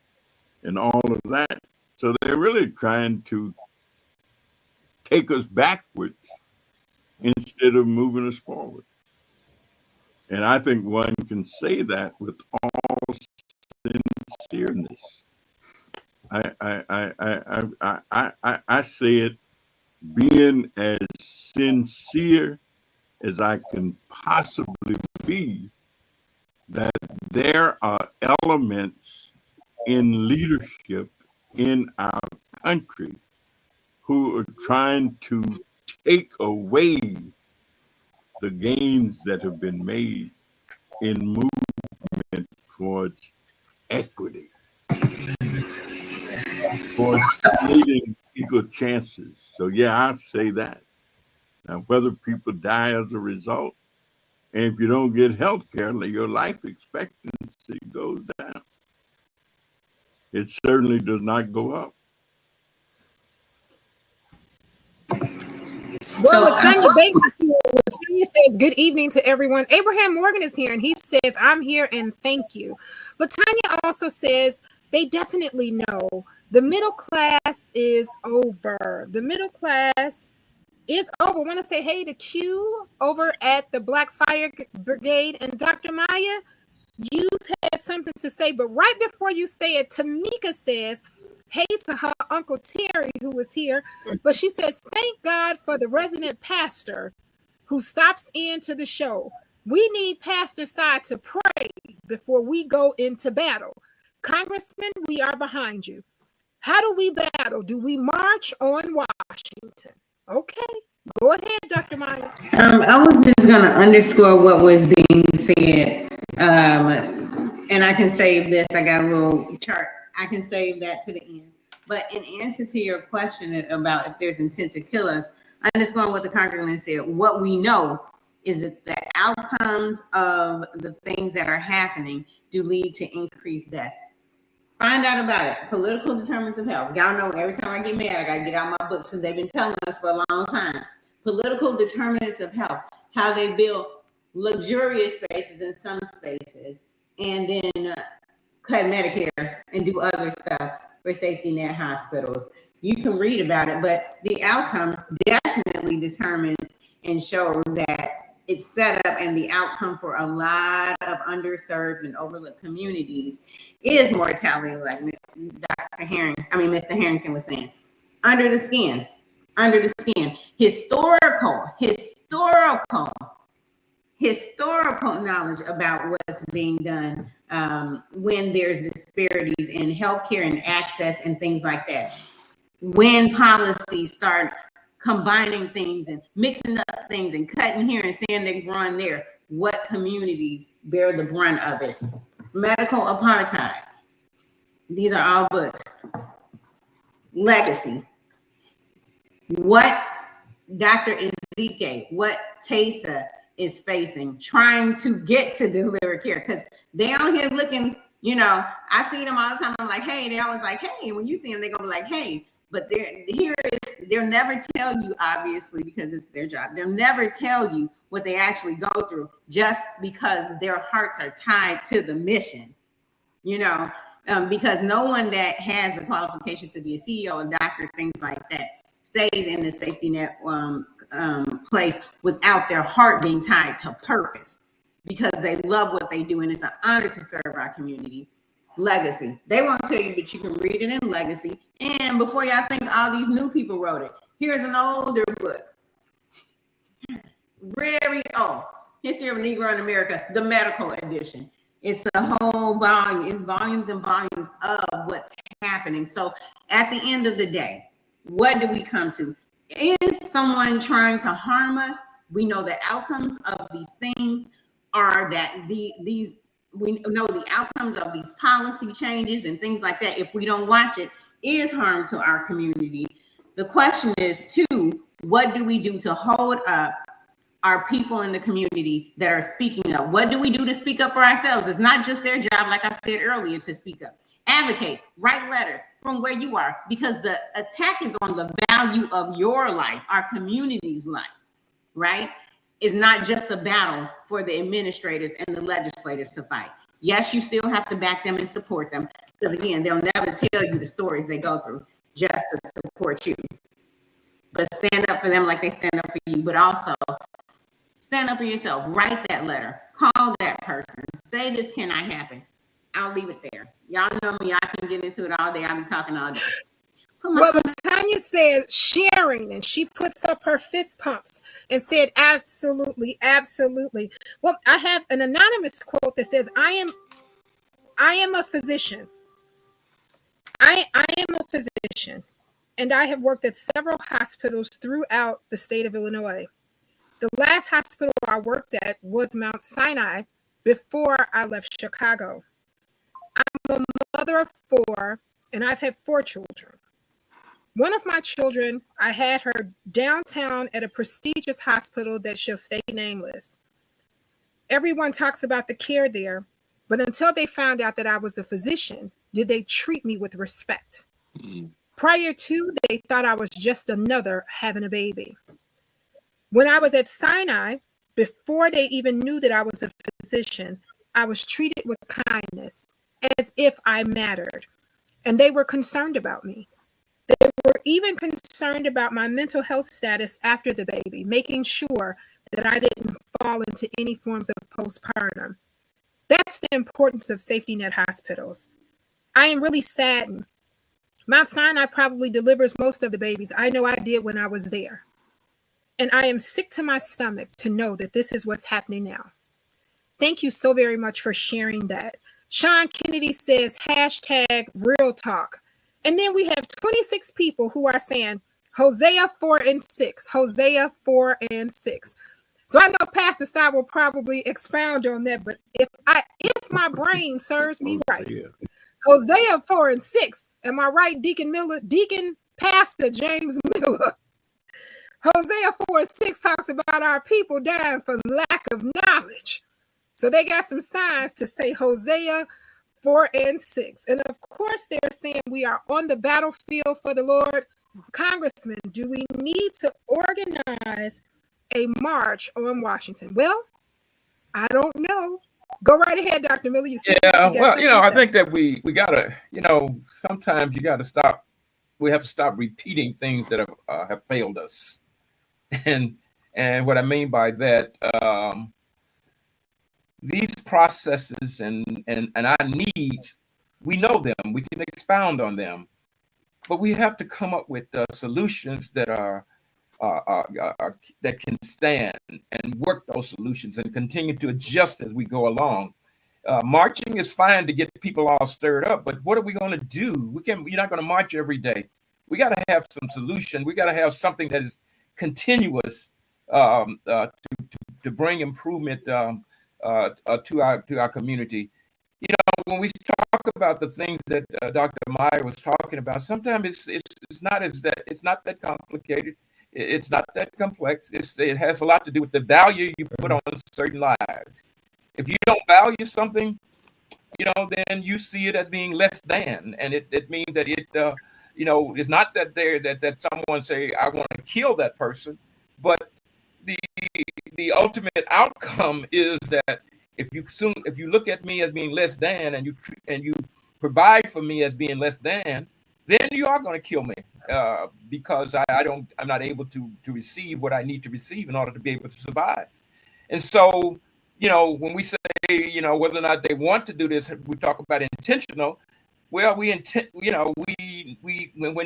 and all of that. So they're really trying to take us backwards instead of moving us forward. And I think one can say that with all sincereness. I say it being as sincere as I can possibly be, that there are elements in leadership in our country who are trying to take away the gains that have been made in movement towards equity, towards creating equal chances. So yeah, I say that. Now, whether people die as a result, and if you don't get health care, your life expectancy goes down. It certainly does not go up. Well, Latanya Bates is here. Latanya says, "Good evening to everyone." Abraham Morgan is here, and he says, "I'm here and thank you." Latanya also says, "They definitely know the middle class is over. The middle class is over." I want to say, hey to Q over at the Black Fire Brigade, and Dr. Maya, you had something to say, but right before you say it, Tamika says, hey to her Uncle Terry, who was here, but she says, thank God for the resident pastor who stops into the show. We need Pastor Sai to pray before we go into battle. Congressman, we are behind you. How do we battle? Do we march on Washington? Okay, go ahead, Dr. Maya. I was just going to underscore what was being said. And I can save this. I got a little chart. I can save that to the end. But in answer to your question about if there's intent to kill us, underscoring what the congressman said, what we know is that the outcomes of the things that are happening do lead to increased death. Find out about it. Political determinants of health. Y'all know every time I get mad, I got to get out my book since they've been telling us for a long time. Political determinants of health, how they build luxurious spaces in some spaces and then cut Medicare and do other stuff. for safety net hospitals. You can read about it, but the outcome definitely determines and shows that it's set up, and the outcome for a lot of underserved and overlooked communities is mortality, like Mr. Harrington was saying. Under the skin. Historical knowledge about what's being done when there's disparities in healthcare and access and things like that. When policies start combining things and mixing up things and cutting here and saying they're growing there, what communities bear the brunt of it? Medical apartheid. These are all books. Legacy. What Dr. Ezike, what Taysa is facing, trying to get to deliver care, because they out here looking, I see them all the time. I'm like, hey, they always like, hey, and when you see them, they're gonna be like, hey, but they'll never tell you, obviously, because it's their job. They'll never tell you what they actually go through, just because their hearts are tied to the mission, because no one that has the qualification to be a CEO, a doctor, things like that, stays in the safety net place without their heart being tied to purpose, because they love what they do and it's an honor to serve our community. Legacy. They won't tell you, but you can read it in Legacy. And before y'all think all these new people wrote it, here's an older book. Very old. History of Negro in America, the medical edition. It's a whole volume. It's volumes and volumes of what's happening. So at the end of the day, what do we come to? Is someone trying to harm us? We know the outcomes of these things are that we know the outcomes of these policy changes and things like that, if we don't watch it, is harm to our community. The question is, too, what do we do to hold up our people in the community that are speaking up? What do we do to speak up for ourselves? It's not just their job, like I said earlier, to speak up. Advocate, write letters from where you are, because the attack is on the value of your life, our community's life, right? Is not just a battle for the administrators and the legislators to fight. Yes, you still have to back them and support them, because again, they'll never tell you the stories they go through just to support you. But stand up for them like they stand up for you, but also stand up for yourself. Write that letter, call that person, say this cannot happen. I'll leave it there. Y'all know me, I can get into it all day. I'll be talking all day. Well, Tanya said sharing, and she puts up her fist pumps and said, absolutely, absolutely. Well, I have an anonymous quote that says, I am a physician. I am a physician, and I have worked at several hospitals throughout the state of Illinois. The last hospital I worked at was Mount Sinai before I left Chicago. I'm a mother of 4, and I've had 4 children. One of my children, I had her downtown at a prestigious hospital that shall stay nameless. Everyone talks about the care there, but until they found out that I was a physician, did they treat me with respect. Prior to, they thought I was just another having a baby. When I was at Sinai, before they even knew that I was a physician, I was treated with kindness, as if I mattered, and they were concerned about me. They were even concerned about my mental health status after the baby, making sure that I didn't fall into any forms of postpartum. That's the importance of safety net hospitals. I am really saddened. Mount Sinai probably delivers most of the babies. I know I did when I was there. And I am sick to my stomach to know that this is what's happening now. Thank you so very much for sharing that. Sean Kennedy says, hashtag real talk. And then we have 26 people who are saying Hosea 4:6, Hosea 4:6. So I know Pastor Sy will probably expound on that, but if my brain serves me right, Hosea 4:6, am I right, Deacon Pastor James Miller? Hosea 4:6 talks about our people dying for lack of knowledge. So they got some signs to say Hosea 4:6. And of course, they're saying we are on the battlefield for the Lord. Congressman, do we need to organize a march on Washington? Well, I don't know, Go right ahead, Dr. Miller. You said Yeah, you got well, something I to think say. that we gotta, sometimes you gotta stop. We have to stop repeating things that have failed us, and what I mean by that, these processes and our needs, we know them. We can expound on them, but we have to come up with solutions that that can stand and work those solutions and continue to adjust as we go along. Marching is fine to get people all stirred up, but what are we going to do? You're not going to march every day. We got to have some solution. We got to have something that is continuous to bring improvement to our community. When we talk about the things that Dr. Meyer was talking about, sometimes it's not that complicated. It's not that complex. It has a lot to do with the value you put on certain lives. If you don't value something, then you see it as being less than, and it means that it's not that that someone say I want to kill that person, but the ultimate outcome is that if you look at me as being less than, and you provide for me as being less than, then you are going to kill me because I'm not able to receive what I need to receive in order to be able to survive. And so, when we say, whether or not they want to do this, we talk about intentional. Well, when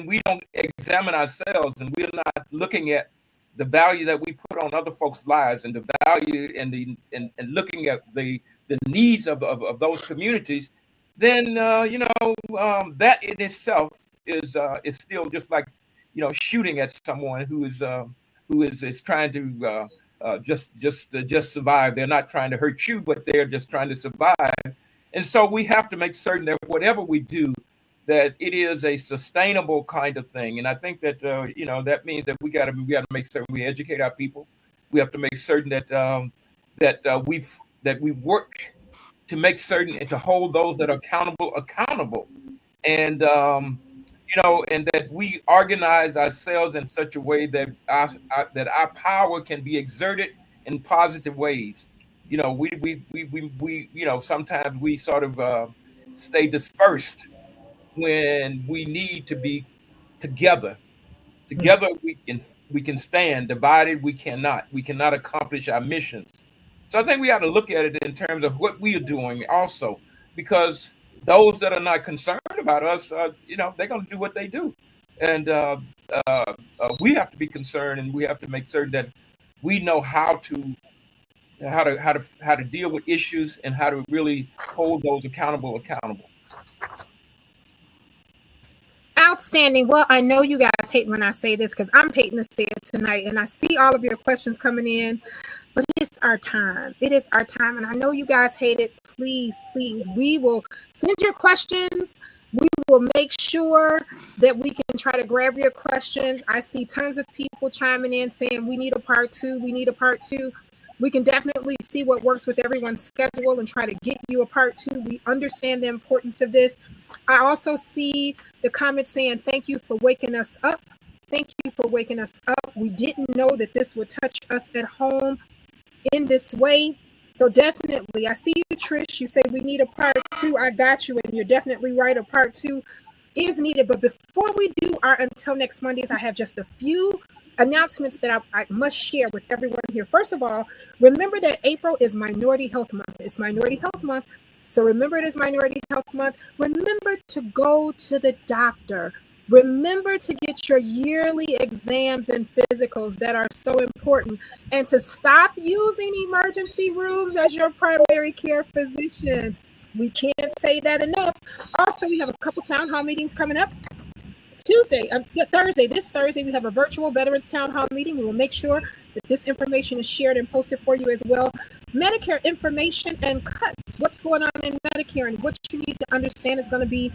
we don't examine ourselves and we're not looking at the value that we put on other folks' lives and the value and looking at the needs of those communities, then that in itself is still just like shooting at someone who is trying to just survive. They're not trying to hurt you, but they're just trying to survive. And so we have to make certain that whatever we do, that it is a sustainable kind of thing. And I think that that means that we got to make certain we educate our people. We have to make certain that we work to make certain and to hold those that are accountable, and and that we organize ourselves in such a way that our power can be exerted in positive ways. We sometimes we sort of stay dispersed when we need to be together. Together we can stand. Divided we cannot. We cannot accomplish our missions. So I think we have to look at it in terms of what we are doing also, because those that are not concerned about us, they're going to do what they do, and we have to be concerned, and we have to make certain that we know how to deal with issues and how to really hold those accountable. Outstanding. Well, I know you guys hate when I say this because I'm hating to say it tonight, and I see all of your questions coming in, but it's our time. It is our time, and I know you guys hate it. Please, we will send your questions. We will make sure that we can try to grab your questions. I see tons of people chiming in saying we need a part two. We need a part two. We can definitely see what works with everyone's schedule and try to get you a part two. We understand the importance of this. I also see the comments saying, thank you for waking us up. Thank you for waking us up. We didn't know that this would touch us at home in this way. So definitely, I see you, Trish. You say we need a part two. I got you, and you're definitely right. A part two is needed. But before we do our Until Next Mondays, I have just a few announcements that I must share with everyone here. First of all, remember that April is Minority Health Month. It's Minority Health Month. So remember it is Minority Health Month. Remember to go to the doctor. Remember to get your yearly exams and physicals that are so important, and to stop using emergency rooms as your primary care physician. We can't say that enough. Also, we have a couple town hall meetings coming up. This Thursday, we have a virtual Veterans Town Hall meeting. We will make sure that this information is shared and posted for you as well. Medicare information and cuts. What's going on in Medicare and what you need to understand is going to be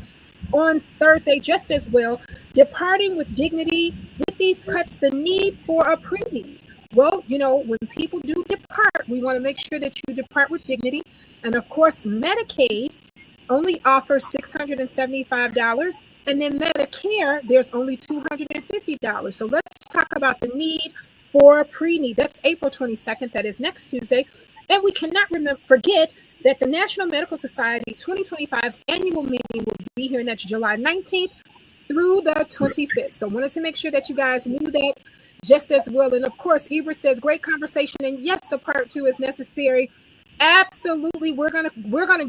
on Thursday just as well. Departing with dignity. With these cuts, the need for a pre-need. Well, when people do depart, we want to make sure that you depart with dignity. And of course, Medicaid only offers $675. And then Medicare, there's only $250. So let's talk about the need for pre-need. That's April 22nd. That is next Tuesday. And we cannot forget that the National Medical Society 2025's annual meeting will be here next July 19th through the 25th. So wanted to make sure that you guys knew that just as well. And of course, Ebert says, great conversation. And yes, a part 2 is necessary. Absolutely. We're gonna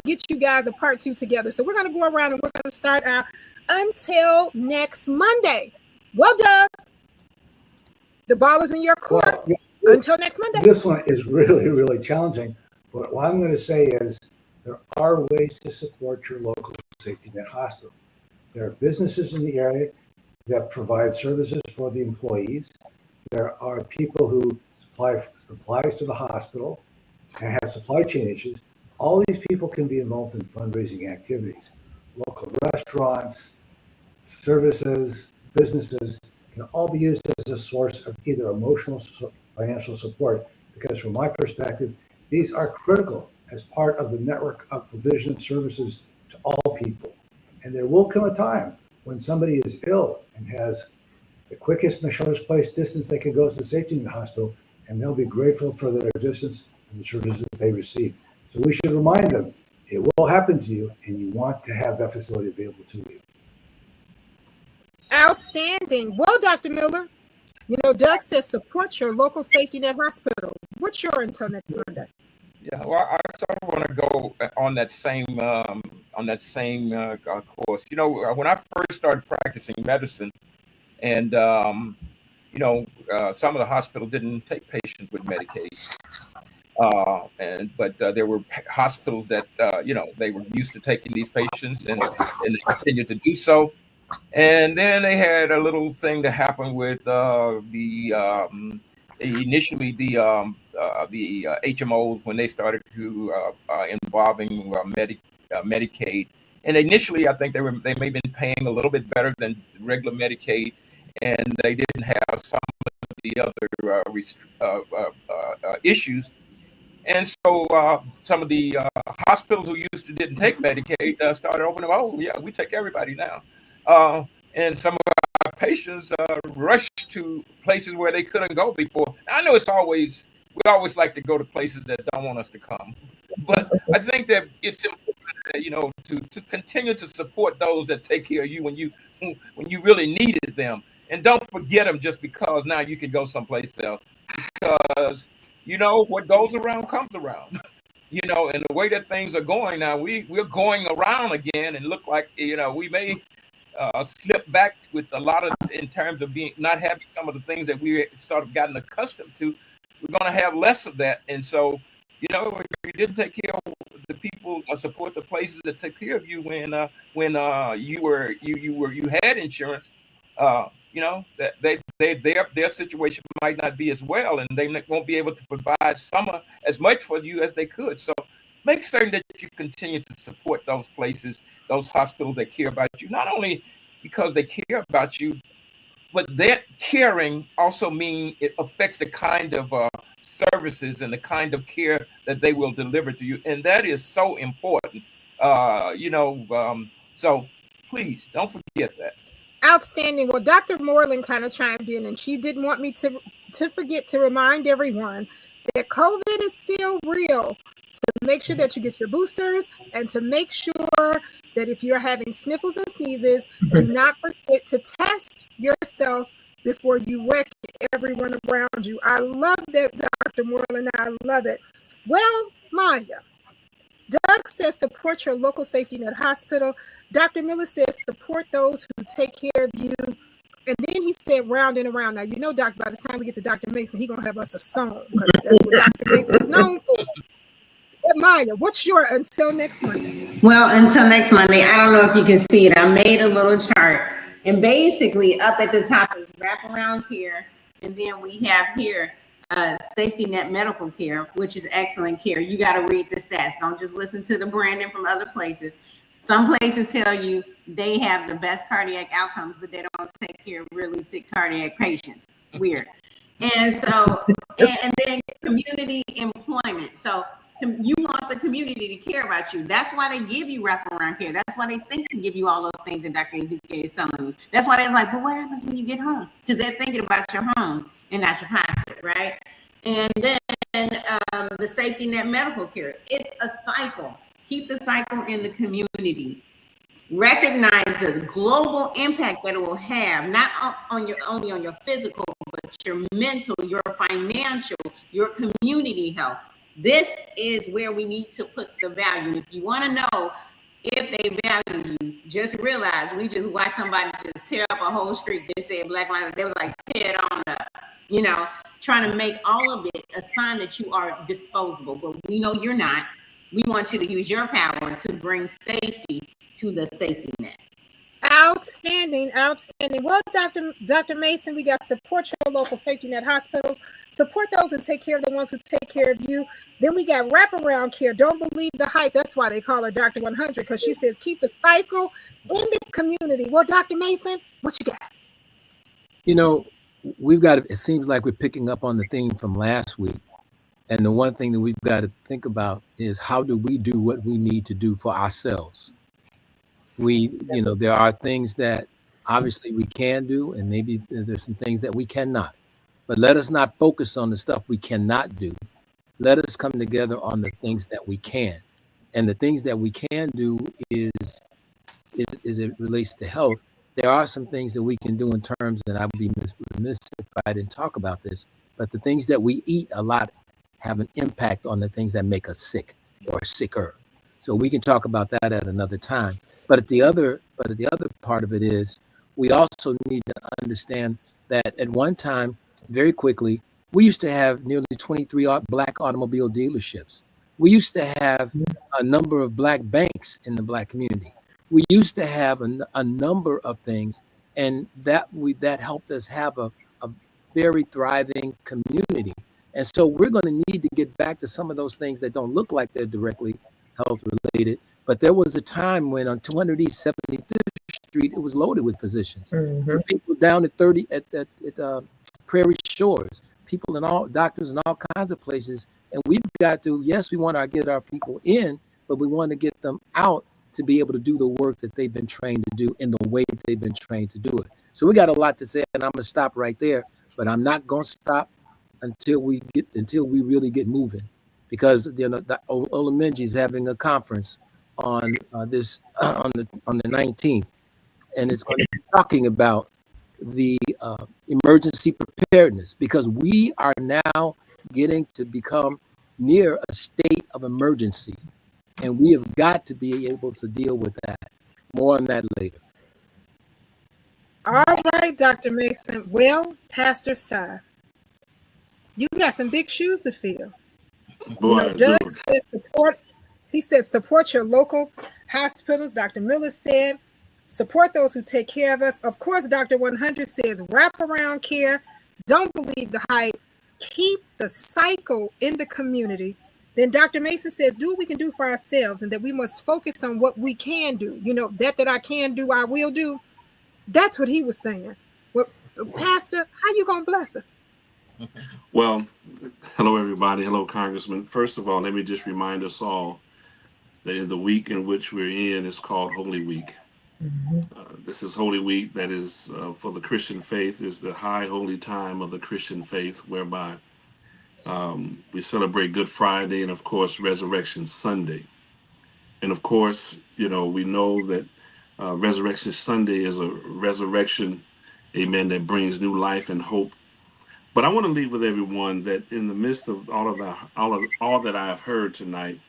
get you guys a part 2 together. So we're gonna go around and we're gonna start our until next Monday. Well done. The ball is in your court. Well, yeah, until next Monday. This one is really, really challenging. But what I'm going to say is there are ways to support your local safety net hospital. There are businesses in the area that provide services for the employees. There are people who supply supplies to the hospital and have supply chain issues. All these people can be involved in fundraising activities. Local restaurants, services, businesses can all be used as a source of either emotional, financial support, because from my perspective, these are critical as part of the network of provision of services to all people. And there will come a time when somebody is ill and has the quickest and the shortest place distance they can go to the safety net hospital, and they'll be grateful for their distance and the services that they receive. So we should remind them it will happen to you, and you want to have that facility available to you. Outstanding. Well, Dr. Miller, you know, Doug says support your local safety net hospital. What's your until next Monday? Yeah, well, I sort of want to go on that same course. You know, when I first started practicing medicine, and some of the hospitals didn't take patients with Medicaid, but there were hospitals that they were used to taking these patients, and they continued to do so. And then they had a little thing that happened with initially the HMOs when they started to involving Medicaid. And initially, I think they may have been paying a little bit better than regular Medicaid, and they didn't have some of the other issues. And so some of the hospitals who used to didn't take Medicaid started opening up. Oh, yeah, we take everybody now. And some of our patients rushed to places where they couldn't go before. I know we always like to go to places that don't want us to come, but I think that it's important, to continue to support those that take care of you when you really needed them, and don't forget them just because now you can go someplace else, because what goes around comes around. And the way that things are going now, we're going around again, and look like we may slip back with a lot of, in terms of not having some of the things that we sort of gotten accustomed to. We're going to have less of that, and so if you didn't take care of the people or support the places that took care of you when you had insurance, that their situation might not be as well, and they won't be able to provide as much for you as they could. So make certain that you continue to support those places, those hospitals that care about you, not only because they care about you, but that caring also means it affects the kind of services and the kind of care that they will deliver to you. And that is so important, so please don't forget that. Outstanding. Well, Dr. Moreland kind of chimed in, and she didn't want me to forget to remind everyone that COVID is still real. To make sure that you get your boosters, and to make sure that if you're having sniffles and sneezes, do not forget to test yourself before you wreck everyone around you. I love that, Dr. Moreland. I love it. Well, Maya, Doug says support your local safety net hospital. Dr. Miller says support those who take care of you. And then he said round and around. Now, Doc, by the time we get to Dr. Mason, he's going to have us a song, because that's what Dr. Mason is known for. But Maya, what's your until next Monday? Well, until next Monday, I don't know if you can see it. I made a little chart, and basically up at the top is wraparound care, and then we have here safety net medical care, which is excellent care. You got to read the stats. Don't just listen to the branding from other places. Some places tell you they have the best cardiac outcomes, but they don't take care of really sick cardiac patients. Weird. And so, and then community employment. So you want the community to care about you. That's why they give you wraparound care. That's why they think to give you all those things that Dr. Ezekiel is telling you. That's why they're like, but what happens when you get home? Because they're thinking about your home and not your pocket, right? And then the safety net medical care. It's a cycle. Keep the cycle in the community. Recognize the global impact that it will have, not only on your physical, but your mental, your financial, your community health. This is where we need to put the value. If you want to know if they value you, just realize we just watched somebody just tear up a whole street. They said Black Lives Matter. They was like, tear it on up, trying to make all of it a sign that you are disposable. But we know you're not. We want you to use your power to bring safety to the safety nets. Outstanding. Well, Dr. Mason, we got support your local safety net hospitals, support those and take care of the ones who take care of you. Then we got wraparound care. Don't believe the hype. That's why they call her Dr. 100, because she says keep the cycle in the community. Well, Dr. Mason, what you got? We've got, it seems like we're picking up on the theme from last week. And the one thing that we've got to think about is how do we do what we need to do for ourselves? There are things that obviously we can do, and maybe there's some things that we cannot. But let us not focus on the stuff we cannot do. Let us come together on the things that we can. And the things that we can do is it relates to health. There are some things that we can do in terms, and I would be remiss if I didn't talk about this, but the things that we eat a lot have an impact on the things that make us sick or sicker. So we can talk about that at another time. But the other part of it is we also need to understand that at one time, very quickly, we used to have nearly 23 Black automobile dealerships. We used to have a number of Black banks in the Black community. We used to have a number of things, and that helped us have a very thriving community. And so we're going to need to get back to some of those things that don't look like they're directly health related. But there was a time when on 200 East 75th Street, it was loaded with physicians. Mm-hmm. People down at 30 at Prairie Shores, people and all doctors in all kinds of places. And we've got to, yes, we want to get our people in, but we want to get them out to be able to do the work that they've been trained to do in the way that they've been trained to do it. So we got a lot to say, and I'm going to stop right there. But I'm not going to stop until we really get moving, because Olamenji is having a conference on the 19th, and it's going to be talking about the emergency preparedness, because we are now getting to become near a state of emergency, and we have got to be able to deal with that. More on that later. All right, Dr. Mason. Well, Pastor Si, you got some big shoes to fill. Doug says support. He said support your local hospitals. Dr. Miller said support those who take care of us. Of course, Dr. 100 says wraparound care. Don't believe the hype. Keep the cycle in the community. Then Dr. Mason says do what we can do for ourselves, and that we must focus on what we can do. That I can do, I will do. That's what he was saying. Well, Pastor, how you gonna bless us? Well, hello, everybody. Hello, Congressman. First of all, let me just remind us all that in the week in which we're in is called Holy Week. Mm-hmm. This is Holy Week that is for the Christian faith, is the high holy time of the Christian faith, whereby we celebrate Good Friday and, of course, Resurrection Sunday. And, of course, we know that Resurrection Sunday is a resurrection, amen, that brings new life and hope. But I want to leave with everyone that in the midst of all that I have heard tonight,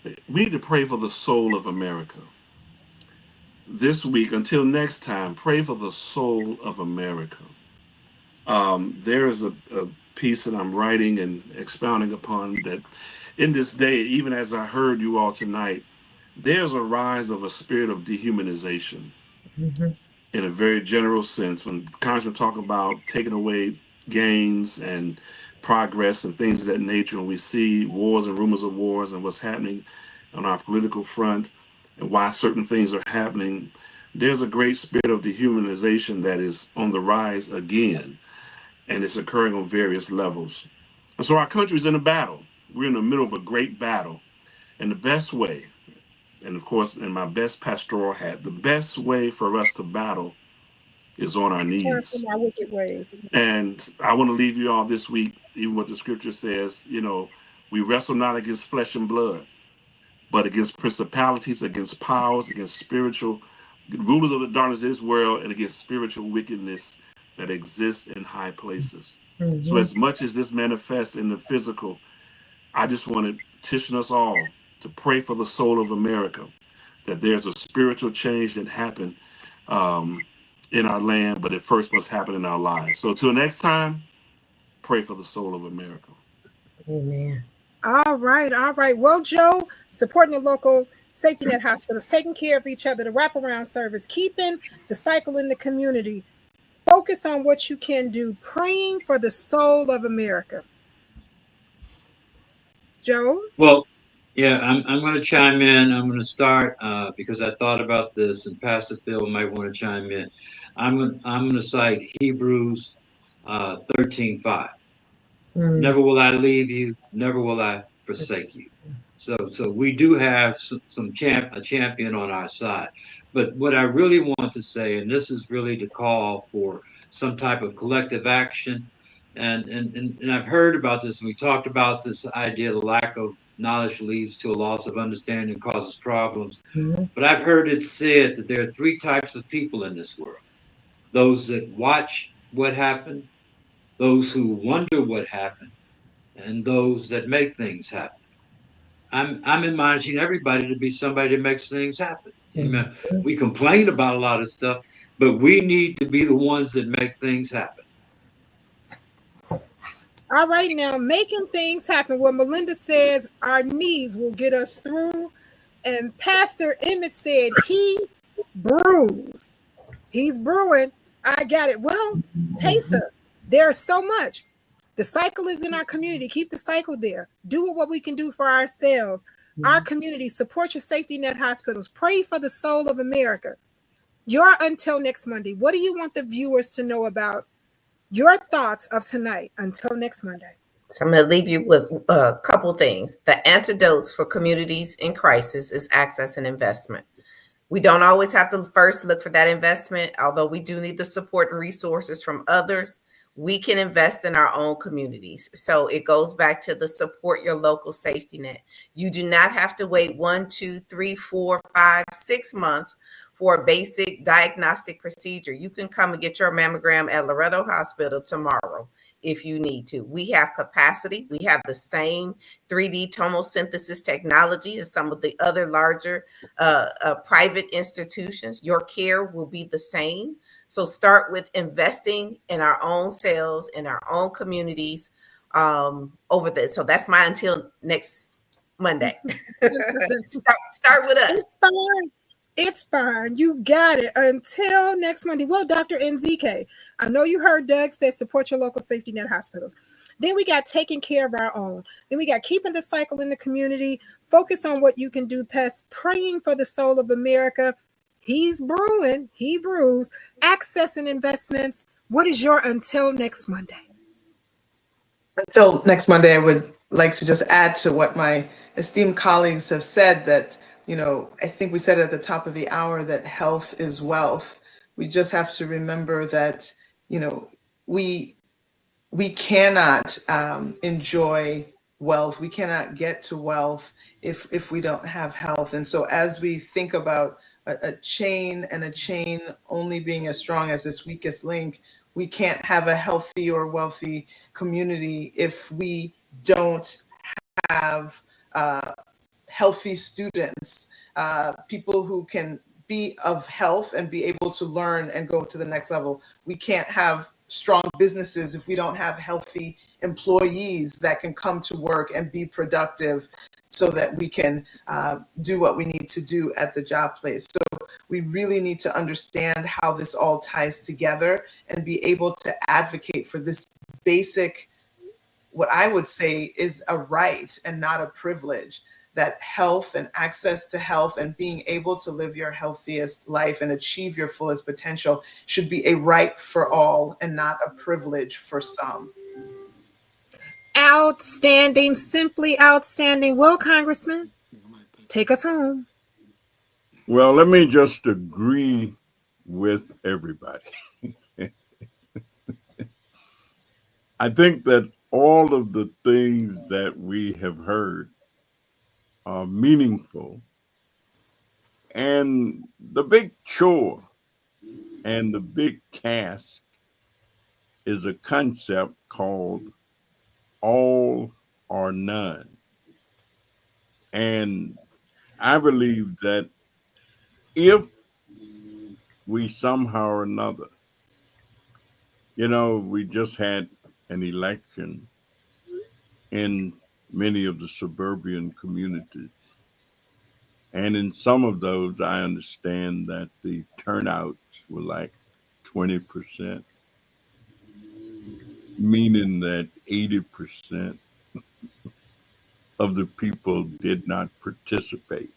we need to pray for the soul of America. This week, until next time, pray for the soul of America. There is a piece that I'm writing and expounding upon that in this day, even as I heard you all tonight, there's a rise of a spirit of dehumanization. Mm-hmm. In a very general sense. When Congressman talk about taking away gains and progress and things of that nature, and we see wars and rumors of wars and what's happening on our political front and why certain things are happening, there's a great spirit of dehumanization that is on the rise again, and it's occurring on various levels. And so our country's in a battle. We're in the middle of a great battle, and the best way, and of course, in my best pastoral hat, the best way for us to battle is on our knees. Turn from our wicked ways. And I want to leave you all this week, even what the scripture says, We wrestle not against flesh and blood, but against principalities, against powers, against spiritual rulers of the darkness of this world, and against spiritual wickedness that exists in high places. So as much as this manifests in the physical, I just want to petition us all to pray for the soul of America, that there's a spiritual change that happened in our land, but it first must happen in our lives. So till next time, pray for the soul of America. Amen. All right, all right. Well, Joe, supporting the local safety net hospitals, taking care of each other, the wraparound service, keeping the cycle in the community. Focus on what you can do, praying for the soul of America. Joe? Well, yeah, I'm going to chime in. I'm going to start because I thought about this, and Pastor Phil might want to chime in. I'm going to cite Hebrews 13:5. Never will I leave you, never will I forsake you. So we do have a champion on our side. But what I really want to say, and this is really to call for some type of collective action, and I've heard about this, and we talked about this idea: the lack of knowledge leads to a loss of understanding, causes problems. But I've heard it said that there are three types of people in this world: those that watch what happened, those who wonder what happened, and those that make things happen. I'm admonishing everybody to be somebody that makes things happen. Amen. We complain about a lot of stuff, but we need to be the ones that make things happen. All right, now making things happen. What Melinda says, our knees will get us through. And Pastor Emmett said, he brews. He's brewing. I got it. Well, Taysa, there's so much. The cycle is in our community. Keep the cycle there. Do what we can do for ourselves. Our community, support your safety net hospitals. Pray for the soul of America. Your until next Monday. What do you want the viewers to know about your thoughts of tonight until next Monday? So I'm going to leave you with a couple things. The antidotes for communities in crisis is access and investment. We don't always have to first look for that investment, although we do need the support and resources from others. We can invest in our own communities. So it goes back to the support your local safety net. You do not have to wait 1, 2, 3, 4, 5, 6 months for a basic diagnostic procedure. You can come and get your mammogram at Loretto Hospital tomorrow if you need to. We have capacity. We have the same 3D tomosynthesis technology as some of the other larger private institutions. Your care will be the same. So start with investing in our own selves, in our own communities over this. So that's my until next Monday. start with us. It's fine. It's fine. You got it. Until next Monday. Well, Dr. NZK, I know you heard Doug say support your local safety net hospitals. Then we got taking care of our own. Then we got keeping the cycle in the community. Focus on what you can do best. Praying for the soul of America. He's brewing. He brews. Access and investments. What is your until next Monday? Until next Monday, I would like to just add to what my esteemed colleagues have said that, I think we said at the top of the hour that health is wealth. We just have to remember that, we cannot enjoy wealth. We cannot get to wealth if we don't have health. And so as we think about a chain, and a chain only being as strong as its weakest link, we can't have a healthy or wealthy community if we don't have healthy students, people who can be of health and be able to learn and go to the next level. We can't have strong businesses if we don't have healthy employees that can come to work and be productive so that we can do what we need to do at the job place. So we really need to understand how this all ties together and be able to advocate for this basic, what I would say is a right and not a privilege, that health and access to health and being able to live your healthiest life and achieve your fullest potential should be a right for all and not a privilege for some. Outstanding, simply outstanding. Well, Congressman, take us home. Well, let me just agree with everybody. I think that all of the things that we have heard are meaningful. And the big chore and the big task is a concept called all or none. And I believe that if we somehow or another, we just had an election in many of the suburban communities. And in some of those, I understand that the turnouts were like 20%, meaning that 80% of the people did not participate.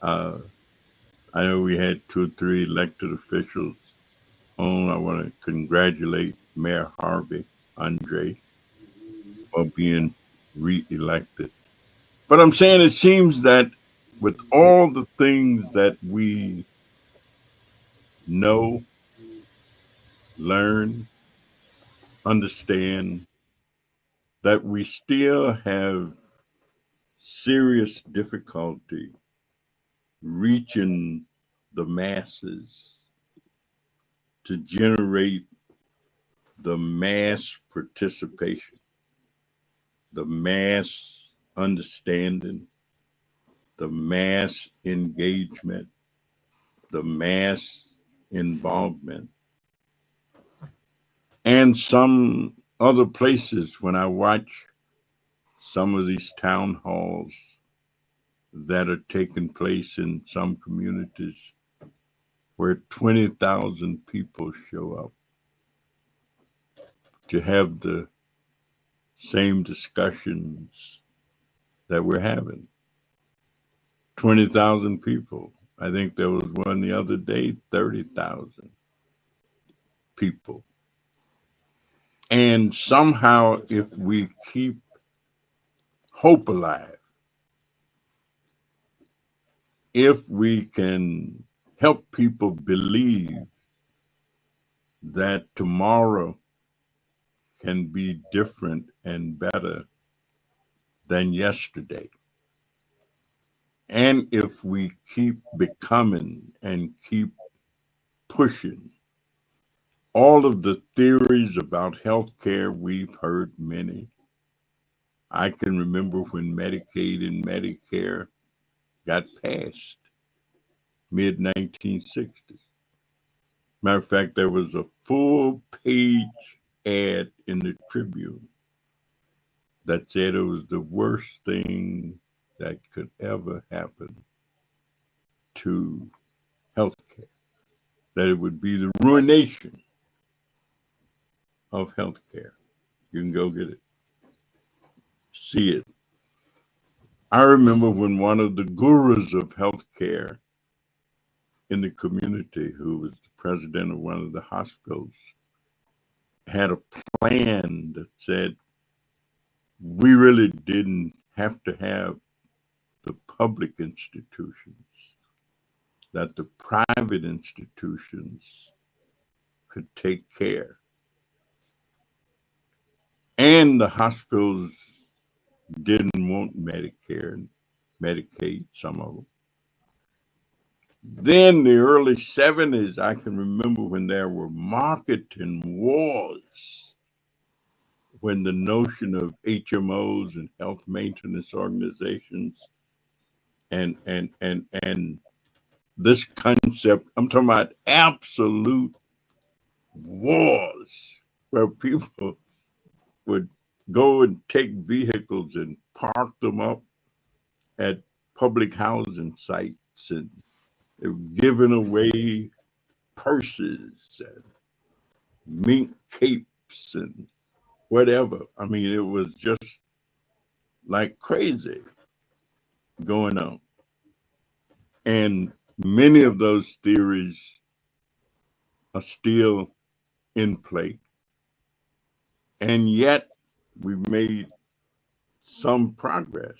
Uh, I know we had 2 or 3 elected officials on. I want to congratulate Mayor Harvey Andre for being reelected. But I'm saying it seems that with all the things that we know, learn, understand, that we still have serious difficulty reaching the masses to generate the mass participation, the mass understanding, the mass engagement, the mass involvement. And some other places, when I watch some of these town halls that are taking place in some communities where 20,000 people show up to have the same discussions that we're having. 20,000 people. I think there was one the other day, 30,000 people. And somehow, if we keep hope alive, if we can help people believe that tomorrow can be different and better than yesterday, and if we keep becoming and keep pushing all of the theories about healthcare, we've heard many. I can remember when Medicaid and Medicare got passed, mid 1960s. Matter of fact, there was a full page ad in the Tribune that said it was the worst thing that could ever happen to healthcare, that it would be the ruination of healthcare. You can go get it, see it. I remember when one of the gurus of healthcare in the community, who was the president of one of the hospitals, had a plan that said we really didn't have to have the public institutions, that the private institutions could take care. And the hospitals didn't want Medicare and Medicaid, some of them. Then the early 70s, I can remember when there were marketing wars, when the notion of HMOs and health maintenance organizations and this concept, I'm talking about absolute wars where people would go and take vehicles and park them up at public housing sites, and they were giving away purses and mink capes and whatever. I mean, it was just like crazy going on. And many of those theories are still in play. And yet we've made some progress.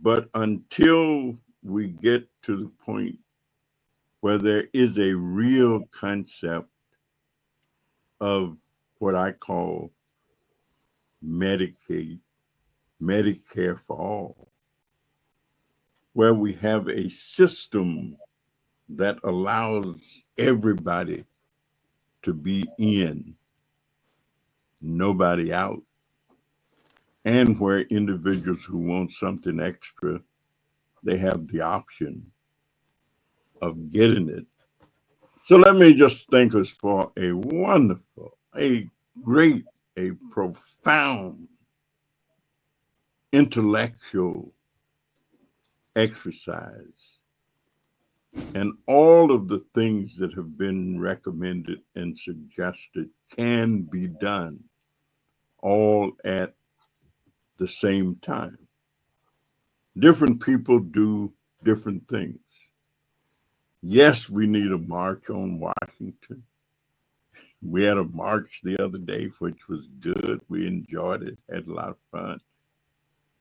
But until we get to the point where there is a real concept of what I call Medicaid, Medicare for all, where we have a system that allows everybody to be in, nobody out, and where individuals who want something extra, they have the option of getting it. So let me just thank us for a wonderful, a great, a profound intellectual exercise. And all of the things that have been recommended and suggested can be done all at the same time. Different people do different things. Yes, we need a march on Washington. We had a march the other day, which was good. We enjoyed it, had a lot of fun.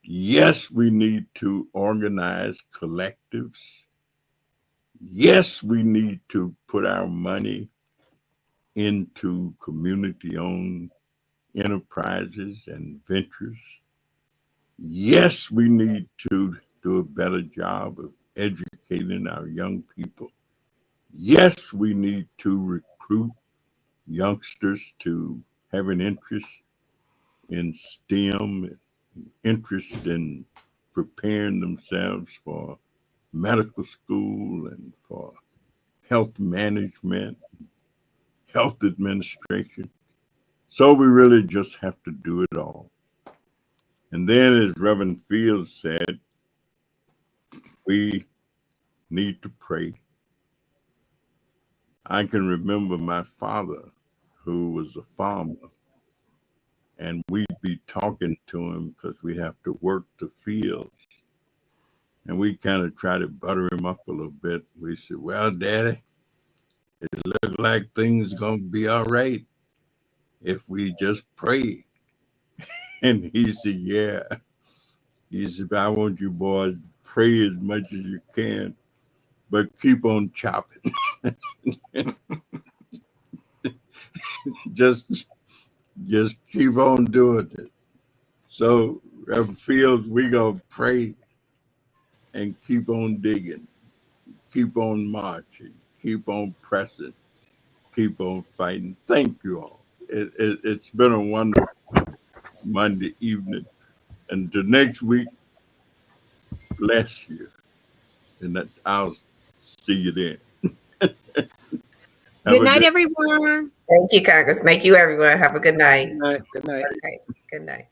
Yes, we need to organize collectives. Yes, we need to put our money into community-owned enterprises and ventures. Yes, we need to do a better job of educating our young people. Yes, we need to recruit youngsters to have an interest in STEM, interest in preparing themselves for medical school and for health management, health administration. So we really just have to do it all. And then, as Reverend Fields said, we need to pray. I can remember my father, who was a farmer, and we'd be talking to him because we'd have to work the fields. And we kind of try to butter him up a little bit. We said, well, Daddy, it looks like things going to be all right if we just pray. And he said, yeah. He said, I want you boys to pray as much as you can, but keep on chopping. just keep on doing it. So, Reverend Fields, we going to pray and keep on digging, keep on marching, keep on pressing, keep on fighting. Thank you all. It's been a wonderful Monday evening. And the next week, bless you. And I'll see you then. Good night, everyone. Thank you, Congress. Thank you, everyone. Have a good night. Good night. Good night. Okay. Good night.